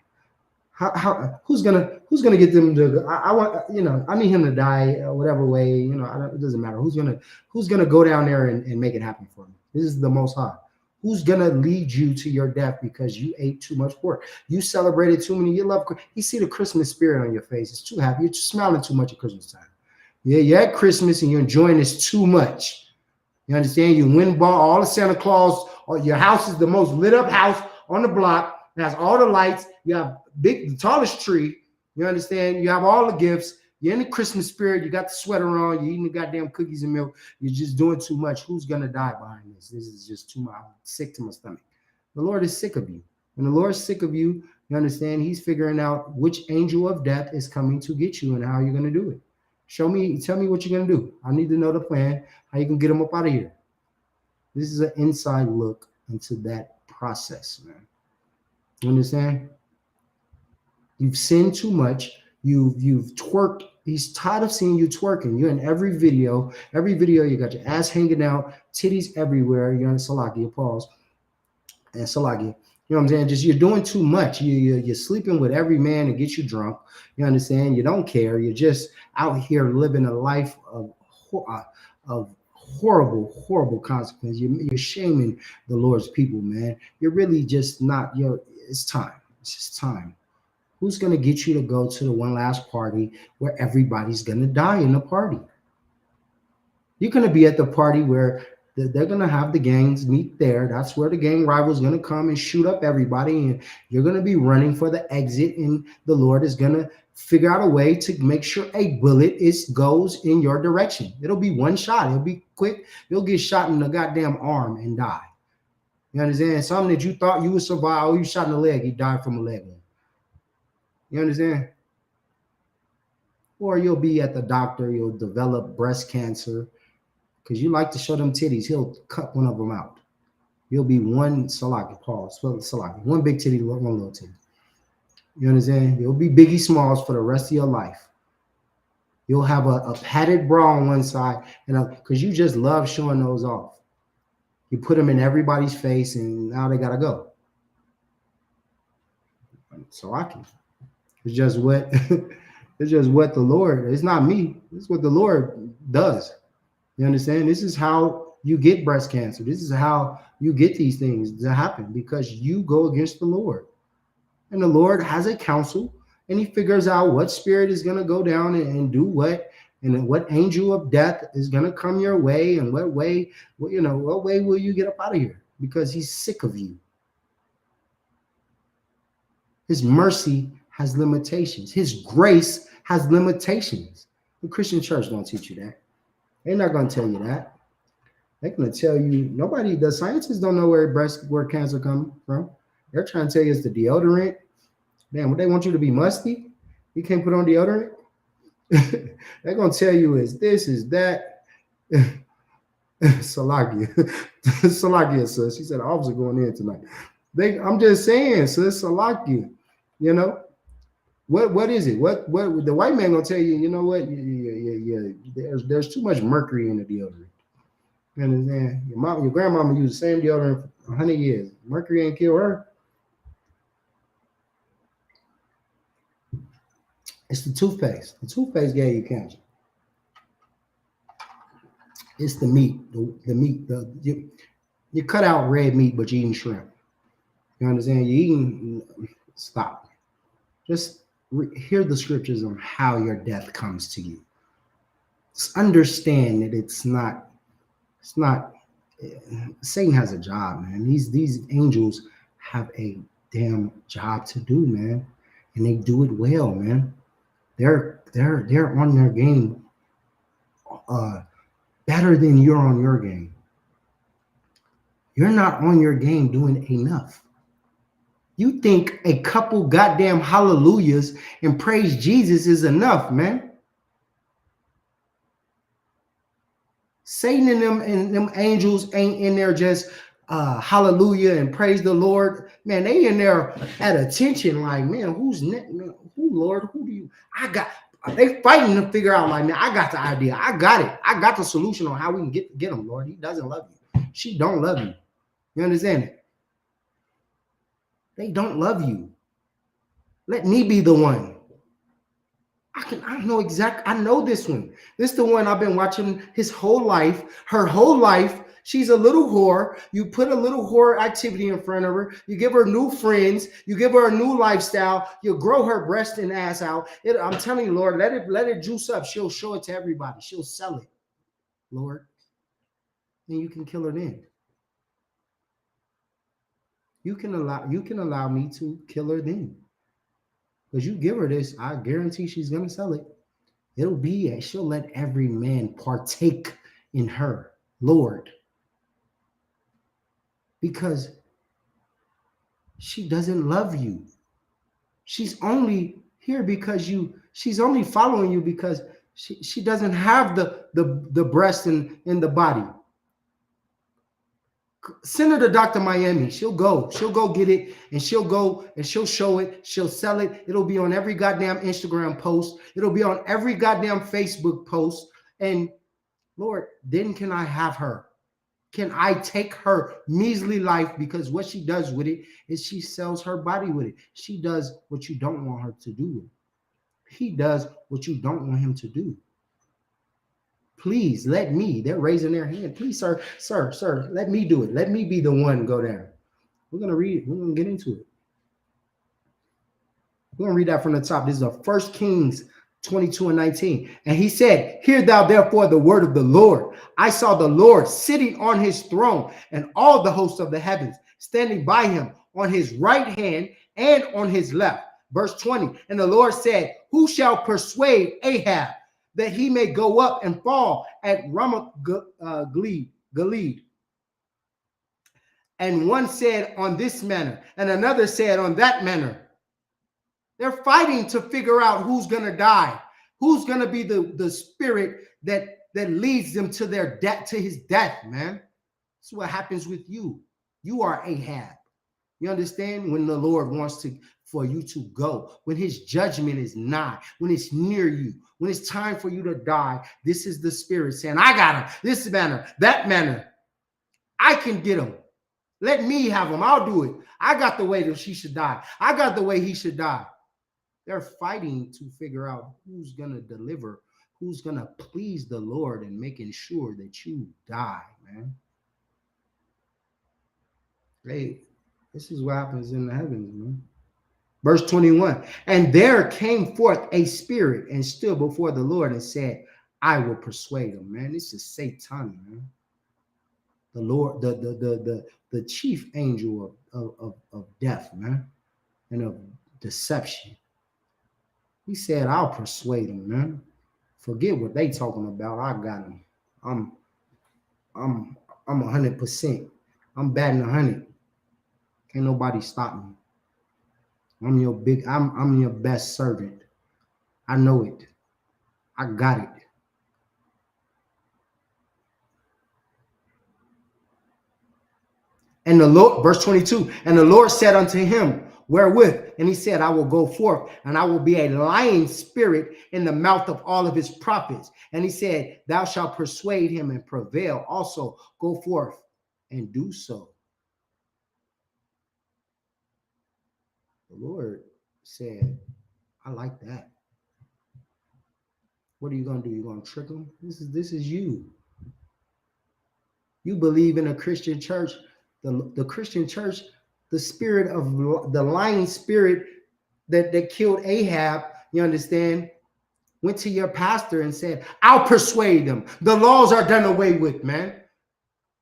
Who's gonna get them to? I want, I need him to die whatever way. It doesn't matter. Who's gonna go down there and make it happen for me? This is the Most High. Who's gonna lead you to your death because you ate too much pork? You celebrated too many. You love. You see the Christmas spirit on your face. It's too happy. You're smiling too much at Christmas time. Yeah, you're at Christmas and you're enjoying this too much. You understand? You win ball all the Santa Claus. Your house is the most lit up house on the block. It has all the lights. You have the tallest tree. You understand? You have all the gifts. You're in the Christmas spirit. You got the sweater on. You're eating the goddamn cookies and milk. You're just doing too much. Who's going to die behind this? This is just too much. I'm sick to my stomach. The Lord is sick of you. When the Lord's sick of you, you understand? He's figuring out which angel of death is coming to get you and how you're going to do it. Tell me what you're going to do. I need to know the plan, how you can get them up out of here. This is an inside look into that process, man. You understand? You've sinned too much. You've twerked. He's tired of seeing you twerking. You're in every video. Every video, you got your ass hanging out, titties everywhere. You're in Salakia, pause. And Salakia. You know what I'm saying? Just you're doing too much. You're sleeping with every man to get you drunk. You understand? You don't care. You're just out here living a life of horrible consequences. You're shaming the Lord's people, man. You're really just not. It's time. It's just time. Who's going to get you to go to the one last party where everybody's going to die in the party? You're going to be at the party where they're going to have the gangs meet there. That's where the gang rival's going to come and shoot up everybody. And you're going to be running for the exit. And the Lord is going to figure out a way to make sure a bullet goes in your direction. It'll be one shot. It'll be quick. You'll get shot in the goddamn arm and die. You understand? Something that you thought you would survive. Oh, you shot in the leg. You died from a leg wound. You understand? Or you'll be at the doctor. You'll develop breast cancer because you like to show them titties. He'll cut one of them out. You'll be one Salaki, pause, Salaki, one big titty, one little titty. You understand? You'll be Biggie Smalls for the rest of your life. You'll have a padded bra on one side, and because you just love showing those off. You put them in everybody's face, and now they gotta go. Salaki. It's just what the Lord. It's not me. It's what the Lord does. You understand? This is how you get breast cancer. This is how you get these things to happen because you go against the Lord. And the Lord has a counsel, and he figures out what spirit is going to go down and do what, and what angel of death is going to come your way, and what way will you get up out of here? Because he's sick of you. His mercy has limitations. His grace has limitations. The Christian church don't teach you that. They're not going to tell you that. They're going to tell you, the scientists don't know where cancer comes from. They're trying to tell you it's the deodorant. Man, what they want you to be musty? You can't put on deodorant? They're going to tell you is this, is that. Salakia. Salakia, sis. She said, the officer going in tonight. I'm just saying, sis, Salakia. You know? What is it? What the white man gonna tell you? You know what? Yeah. There's too much mercury in the deodorant. You understand? Your grandmama used the same deodorant for 100 years. Mercury ain't kill her. It's the toothpaste. The toothpaste gave you cancer. It's the meat. The meat. You cut out red meat, but you're eating shrimp. You understand? You're eating. Stop. Just hear the scriptures on how your death comes to you. Just understand that it's not. It's not. Satan has a job, man. These angels have a damn job to do, man, and they do it well, man. They're on their game, better than you're on your game. You're not on your game doing enough. You think a couple goddamn hallelujahs and praise Jesus is enough, man. Satan and them angels ain't in there just hallelujah and praise the Lord. Man, they in there at attention, like, man, who's next? Who, Lord? Who do you? I got. They fighting to figure out, like, man, I got the idea. I got it. I got the solution on how we can get him, Lord. He doesn't love you. She don't love you. You understand it? They don't love you. Let me be the one. I know this one. This is the one I've been watching his whole life, her whole life. She's a little whore. You put a little whore activity in front of her. You give her new friends. You give her a new lifestyle. You grow her breast and ass out. I'm telling you, Lord, let it juice up. She'll show it to everybody. She'll sell it, Lord. And you can kill her then. You can allow me to kill her then. Because you give her this, I guarantee she's gonna sell it. She'll let every man partake in her, Lord. Because she doesn't love you. She's only here because she's only following you because she doesn't have the breast in the body. Send her to Dr. Miami. She'll go get it, and she'll go and she'll show it. She'll sell it. It'll be on every goddamn Instagram post. It'll be on every goddamn Facebook post. And Lord, then can I have her? Can I take her measly life? Because what she does with it is she sells her body with it. She does what you don't want her to do. He does what you don't want him to do. Please let me. They're raising their hand. Please, sir, let me do it. Let me be the one go there. We're going to read it. We're going to get into it. We're going to read that from the top. This is 1 Kings 22:19. And he said, hear thou therefore the word of the Lord. I saw the Lord sitting on his throne, and all the hosts of the heavens standing by him on his right hand and on his left. Verse 20. And the Lord said, who shall persuade Ahab that he may go up and fall at Ramoth Gilead? And one said on this manner, and another said on that manner. They're fighting to figure out who's going to die, who's going to be the spirit that leads them to their death, to his death, man. That's what happens with you. You are Ahab. You understand? When the Lord wants for you to go, when his judgment is nigh, when it's near you, when it's time for you to die, this is the spirit saying, I got him, this manner, that manner. I can get him. Let me have him. I'll do it. I got the way that she should die. I got the way he should die. They're fighting to figure out who's going to deliver, who's going to please the Lord, and making sure that you die, man. Hey, this is what happens in the heavens, man. Verse 21, and there came forth a spirit and stood before the Lord and said, I will persuade him, man. This is Satan, man. The Lord, the chief angel of death, man, and of deception. He said, I'll persuade him, man. Forget what they talking about. I got him. I'm 100%. I'm batting 100. Can't nobody stop me. I'm your best servant. I know it. I got it. And the Lord, verse 22, and the Lord said unto him, wherewith? And he said, I will go forth, and I will be a lying spirit in the mouth of all of his prophets. And he said, thou shalt persuade him and prevail. Also, go forth and do so. The Lord said, I like that. What are you going to do? You're going to trick them? This is you. You believe in a Christian church. The Christian church, the spirit of the lying spirit that killed Ahab, you understand, went to your pastor and said, I'll persuade them. The laws are done away with, man.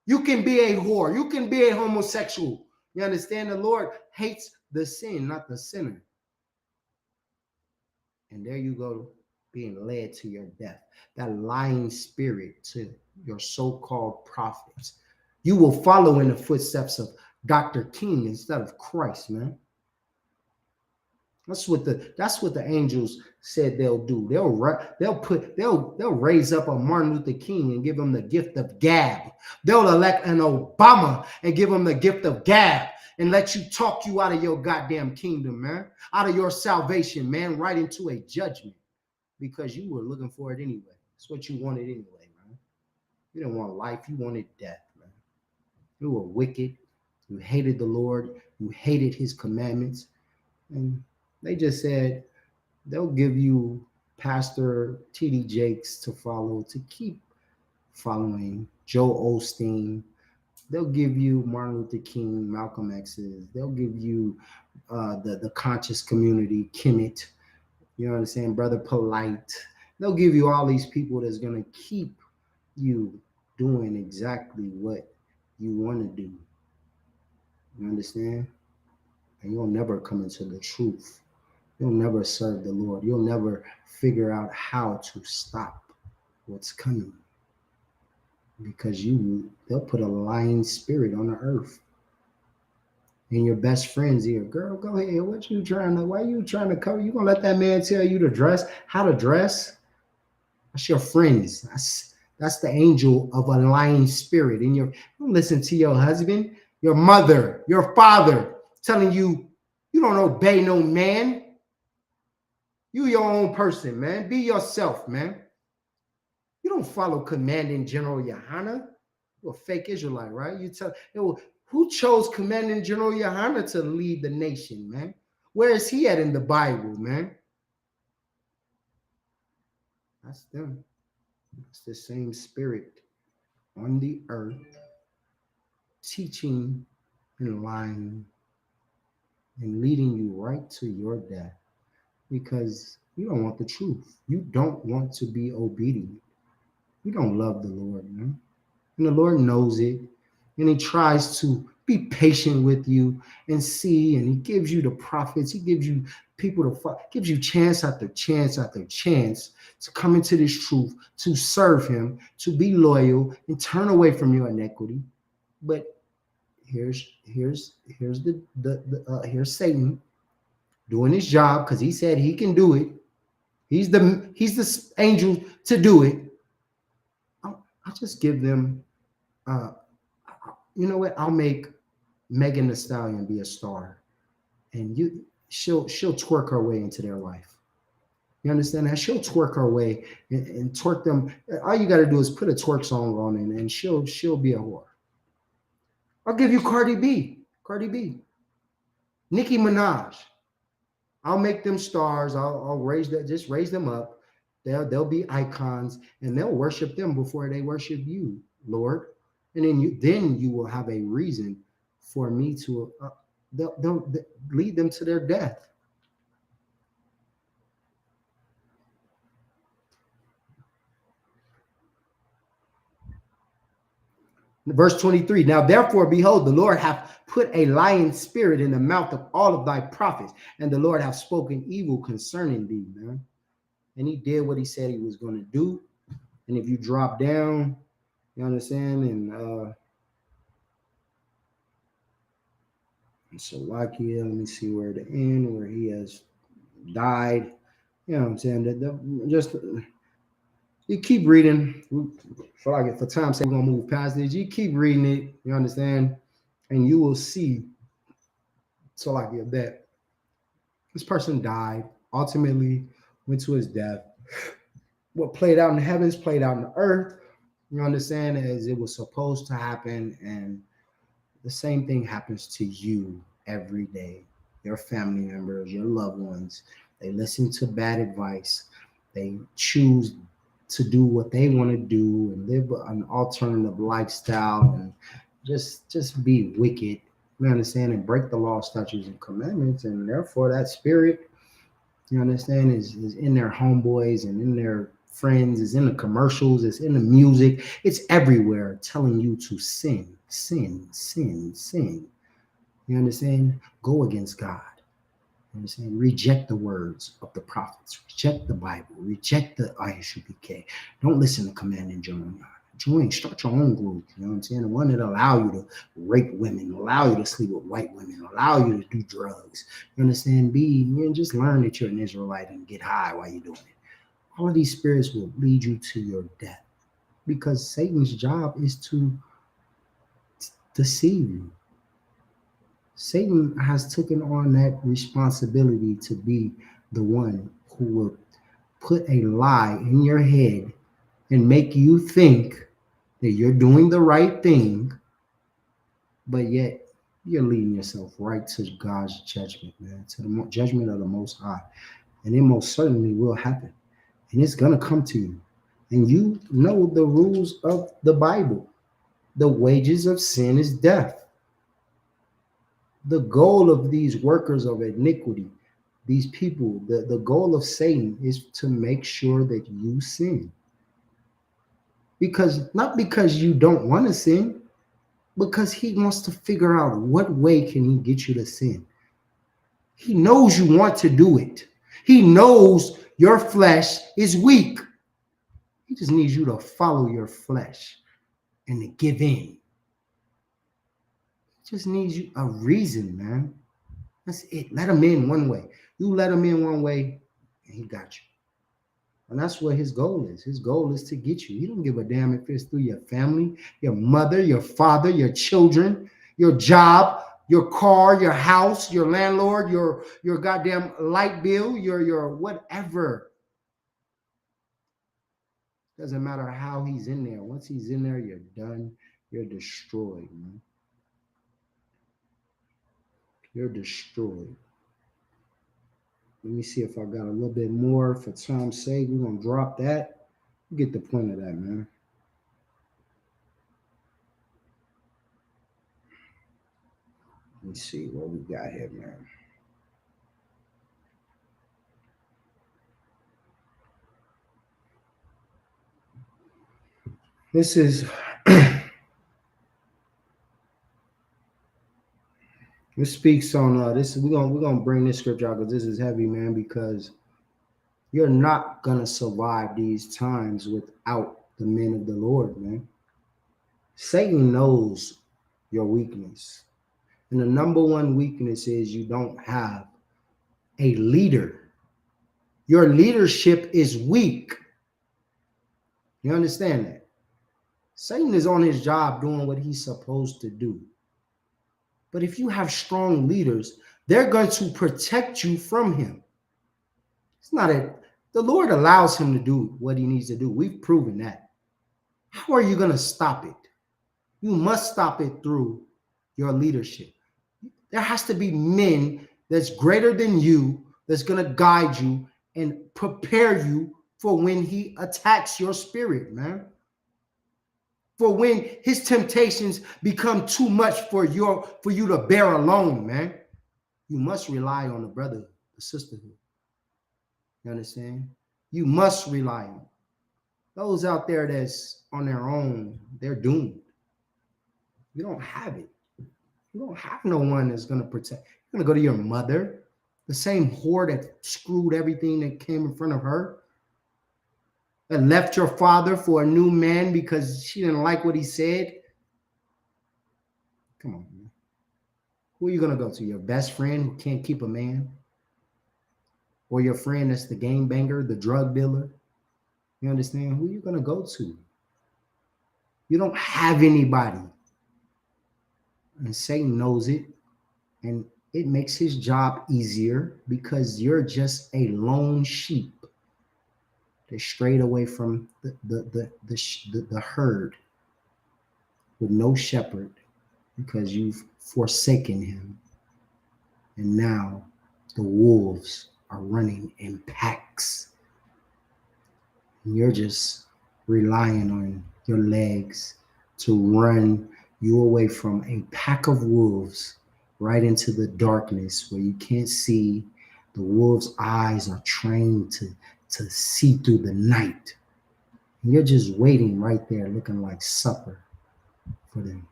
You can be a whore. You can be a homosexual. You understand? The Lord hates the sin, not the sinner. And there you go, being led to your death. That lying spirit to your so-called prophets. You will follow in the footsteps of Dr. King instead of Christ, man. That's what the angels said they'll do. They'll raise up a Martin Luther King and give him the gift of gab. They'll elect an Obama and give him the gift of gab and let you talk you out of your goddamn kingdom, man, out of your salvation, man, right into a judgment because you were looking for it anyway. It's what you wanted anyway, man. You didn't want life, you wanted death, man. You were wicked. You hated the Lord. You hated his commandments. And they just said they'll give you Pastor T.D. Jakes to follow, to keep following, Joe Osteen. They'll give you Martin Luther King, Malcolm X's. They'll give you the conscious community, Kemet. You know what I'm saying? Brother Polite. They'll give you all these people that's going to keep you doing exactly what you want to do. You understand? And you'll never come into the truth. You'll never serve the Lord. You'll never figure out how to stop what's coming. Because they'll put a lying spirit on the earth. And your best friend's here. Girl, go ahead. Why are you trying to cover? You gonna let that man tell you to dress, how to dress? That's your friends. That's the angel of a lying spirit. And don't listen to your husband, your mother, your father telling you don't obey no man. You your own person, man. Be yourself, man. You don't follow Commanding General Yohana. You're a fake Israelite, right? Who chose Commanding General Yohana to lead the nation, man? Where is he at in the Bible, man? That's them. It's the same spirit on the earth, teaching and lying and leading you right to your death because you don't want the truth. You don't want to be obedient. You don't love the Lord, man. And the Lord knows it. And he tries to be patient with you and see, and he gives you the prophets. He gives you people to fight, gives you chance after chance after chance to come into this truth, to serve him, to be loyal and turn away from your iniquity. But here's Satan doing his job because he said he can do it. He's the angel to do it. I'll just give them, you know what? I'll make Megan Thee Stallion be a star, and she'll twerk her way into their life. You understand that? She'll twerk her way and twerk them. All you got to do is put a twerk song on, and she'll be a whore. I'll give you Cardi B, Nicki Minaj. I'll make them stars. I'll raise them up. They'll be icons, and they'll worship them before they worship you, Lord. And then you will have a reason for me to they'll lead them to their death. Verse 23, now therefore, behold, the Lord hath put a lying spirit in the mouth of all of thy prophets, and the Lord hath spoken evil concerning thee, man. And he did what he said he was going to do. And if you drop down, you understand, and Slovakia, let me see where the end, where he has died. You know what I'm saying? Just you keep reading. For time's sake, we're gonna move past this. You keep reading it, you understand, and you will see Slovakia that this person died, ultimately went to his death. What played out in the heavens played out in the earth. You understand, as it was supposed to happen, and the same thing happens to you every day. Your family members, your loved ones, they listen to bad advice. They choose to do what they want to do and live an alternative lifestyle and just be wicked. You understand? And break the law, statutes, and commandments. And therefore that spirit, you understand, is in their homeboys and in their friends, is in the commercials, it's in the music, it's everywhere telling you to sin, sin, sin, sin. You understand? Go against God. You understand? Reject the words of the prophets, reject the Bible, reject the ISUPK. Don't listen to Command and join, start your own group. You know what I'm saying? The one that allow you to rape women, allow you to sleep with white women, allow you to do drugs. You understand? Just learn that you're an Israelite and get high while you're doing it. All of these spirits will lead you to your death because Satan's job is to deceive you. Satan has taken on that responsibility to be the one who will put a lie in your head and make you think that you're doing the right thing, but yet you're leading yourself right to God's judgment, man, to the judgment of the Most High. And it most certainly will happen. And it's going to come to you. And you know the rules of the Bible. The wages of sin is death. The goal of these workers of iniquity, these people, the goal of Satan is to make sure that you sin. Not because you don't want to sin, because he wants to figure out what way can he get you to sin. He knows you want to do it. He knows your flesh is weak. He just needs you to follow your flesh and to give in. He just needs you a reason, man. That's it. Let him in one way. You let him in one way, and he got you. And that's what his goal is. His goal is to get you. He don't give a damn if it's through your family, your mother, your father, your children, your job, your car, your house, your landlord, your goddamn light bill, your whatever. Doesn't matter how he's in there. Once he's in there, you're done. You're destroyed, man. You're destroyed. Let me see if I got a little bit more for time's sake. We're going to drop that. You get the point of that, man. Let me see what we got here, man. This is this speaks on this. We're gonna bring this scripture out because this is heavy, man, because you're not gonna survive these times without the men of the Lord, man. Satan knows your weakness. And the number one weakness is you don't have a leader. Your leadership is weak. You understand that? Satan is on his job doing what he's supposed to do. But if you have strong leaders, they're going to protect you from him. It's not the Lord allows him to do what he needs to do. We've proven that. How are you going to stop it? You must stop it through your leadership. There has to be men that's greater than you, that's going to guide you and prepare you for when he attacks your spirit, man. For when his temptations become too much for you to bear alone, man. You must rely on the brother, the sisterhood. You understand? You must rely on those out there that's on their own. They're doomed. You don't have it. You don't have no one that's going to protect. You're going to go to your mother, the same whore that screwed everything that came in front of her, and left your father for a new man because she didn't like what he said. Come on, man. Who are you going to go to? Your best friend who can't keep a man? Or your friend that's the gangbanger, the drug dealer? You understand? Who are you going to go to? You don't have anybody. And Satan knows it. And it makes his job easier because you're just a lone sheep that strayed away from the herd with no shepherd because you've forsaken him. And now the wolves are running in packs. And you're just relying on your legs to run you away from a pack of wolves right into the darkness where you can't see. The wolves' eyes are trained to see through the night. And you're just waiting right there looking like supper for them.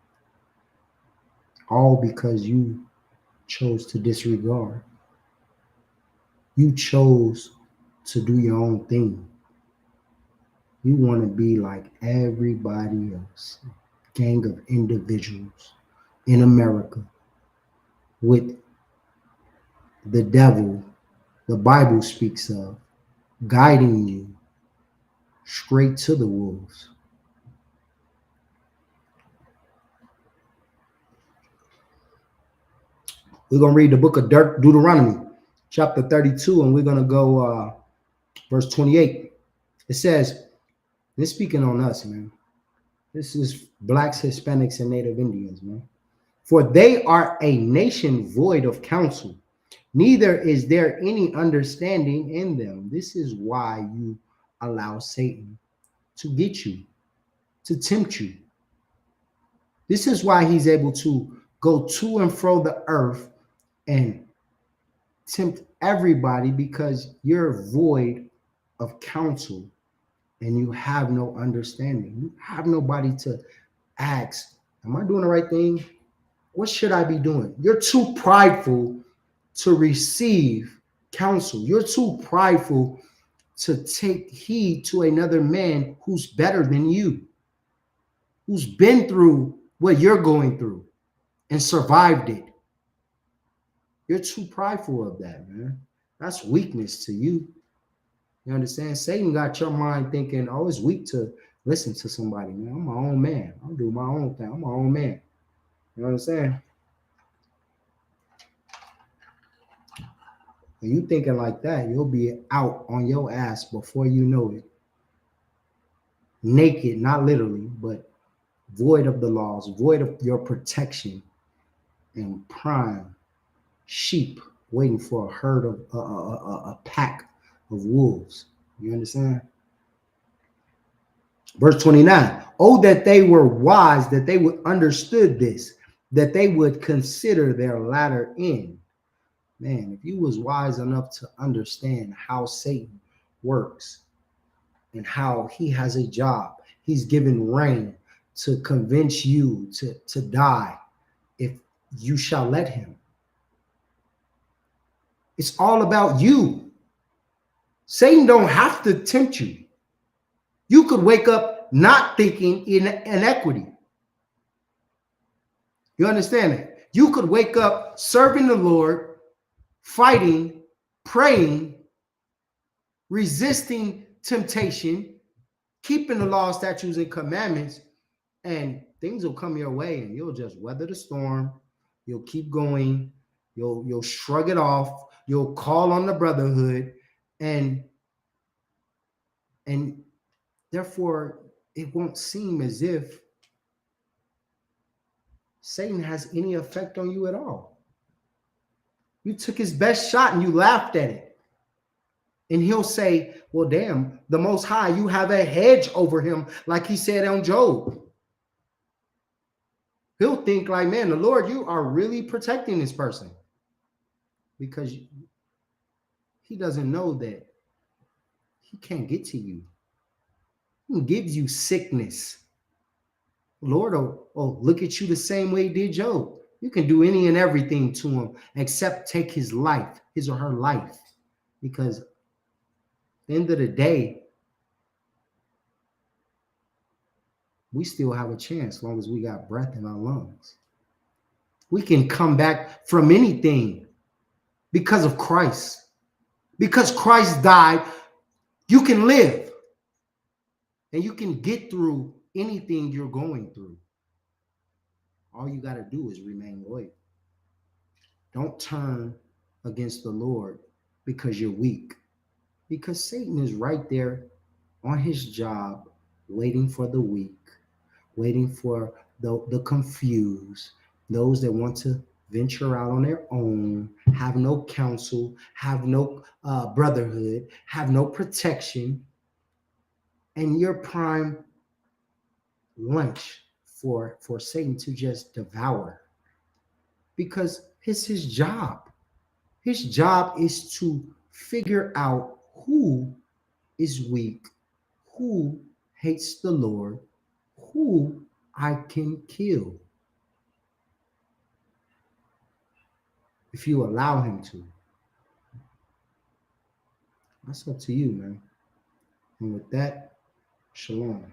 All because you chose to disregard. You chose to do your own thing. You want to be like everybody else. Gang of individuals in America with the devil, the Bible speaks of, guiding you straight to the wolves. We're going to read the book of Deuteronomy, chapter 32, and we're going to go verse 28. It says, this speaking on us, man. This is blacks, Hispanics, and Native Indians, man. For they are a nation void of counsel, neither is there any understanding in them. This is why you allow Satan to get you, to tempt you. This is why he's able to go to and fro the earth and tempt everybody, because you're void of counsel and you have no understanding. You have nobody to ask, am I doing the right thing? What should I be doing? You're too prideful to receive counsel. You're too prideful to take heed to another man who's better than you, who's been through what you're going through and survived it. You're too prideful of that, man. That's weakness to you. You understand? Satan got your mind thinking, oh, it's weak to listen to somebody, man. I'm my own man. I'll do my own thing. I'm my own man. You understand? When you thinking like that, you'll be out on your ass before you know it. Naked, not literally, but void of the laws, void of your protection, and prime sheep waiting for a herd of a pack of wolves. You understand? Verse 29. Oh, that they were wise, that they would understood this, that they would consider their latter end. Man, if you was wise enough to understand how Satan works and how he has a job, he's given reign to convince you to die if you shall let him. It's all about you. Satan don't have to tempt you. You could wake up not thinking in inequity. You understand that? You could wake up serving the Lord, fighting, praying, resisting temptation, keeping the law, statutes, and commandments, and things will come your way and you'll just weather the storm. You'll keep going. You'll shrug it off. You'll call on the brotherhood, and therefore it won't seem as if Satan has any effect on you at all. You took his best shot and you laughed at it. And he'll say, well, damn, the Most High, you have a hedge over him, like he said on Job. He'll think like, man, the Lord, you are really protecting this person, because he doesn't know that he can't get to you. He gives you sickness. Lord, oh, look at you the same way he did Job. You can do any and everything to him except take his life, his or her life, because at the end of the day, we still have a chance as long as we got breath in our lungs. We can come back from anything because of Christ. Because Christ died, you can live and you can get through anything you're going through. All you got to do is remain loyal. Don't turn against the Lord because you're weak. Because Satan is right there on his job, waiting for the weak, waiting for the confused, those that want to venture out on their own, have no counsel, have no brotherhood, have no protection. and your prime lunch for Satan to just devour, because it's his job. His job is to figure out who is weak, who hates the Lord, who I can kill if you allow him to. That's up to you, man. And with that, shalom.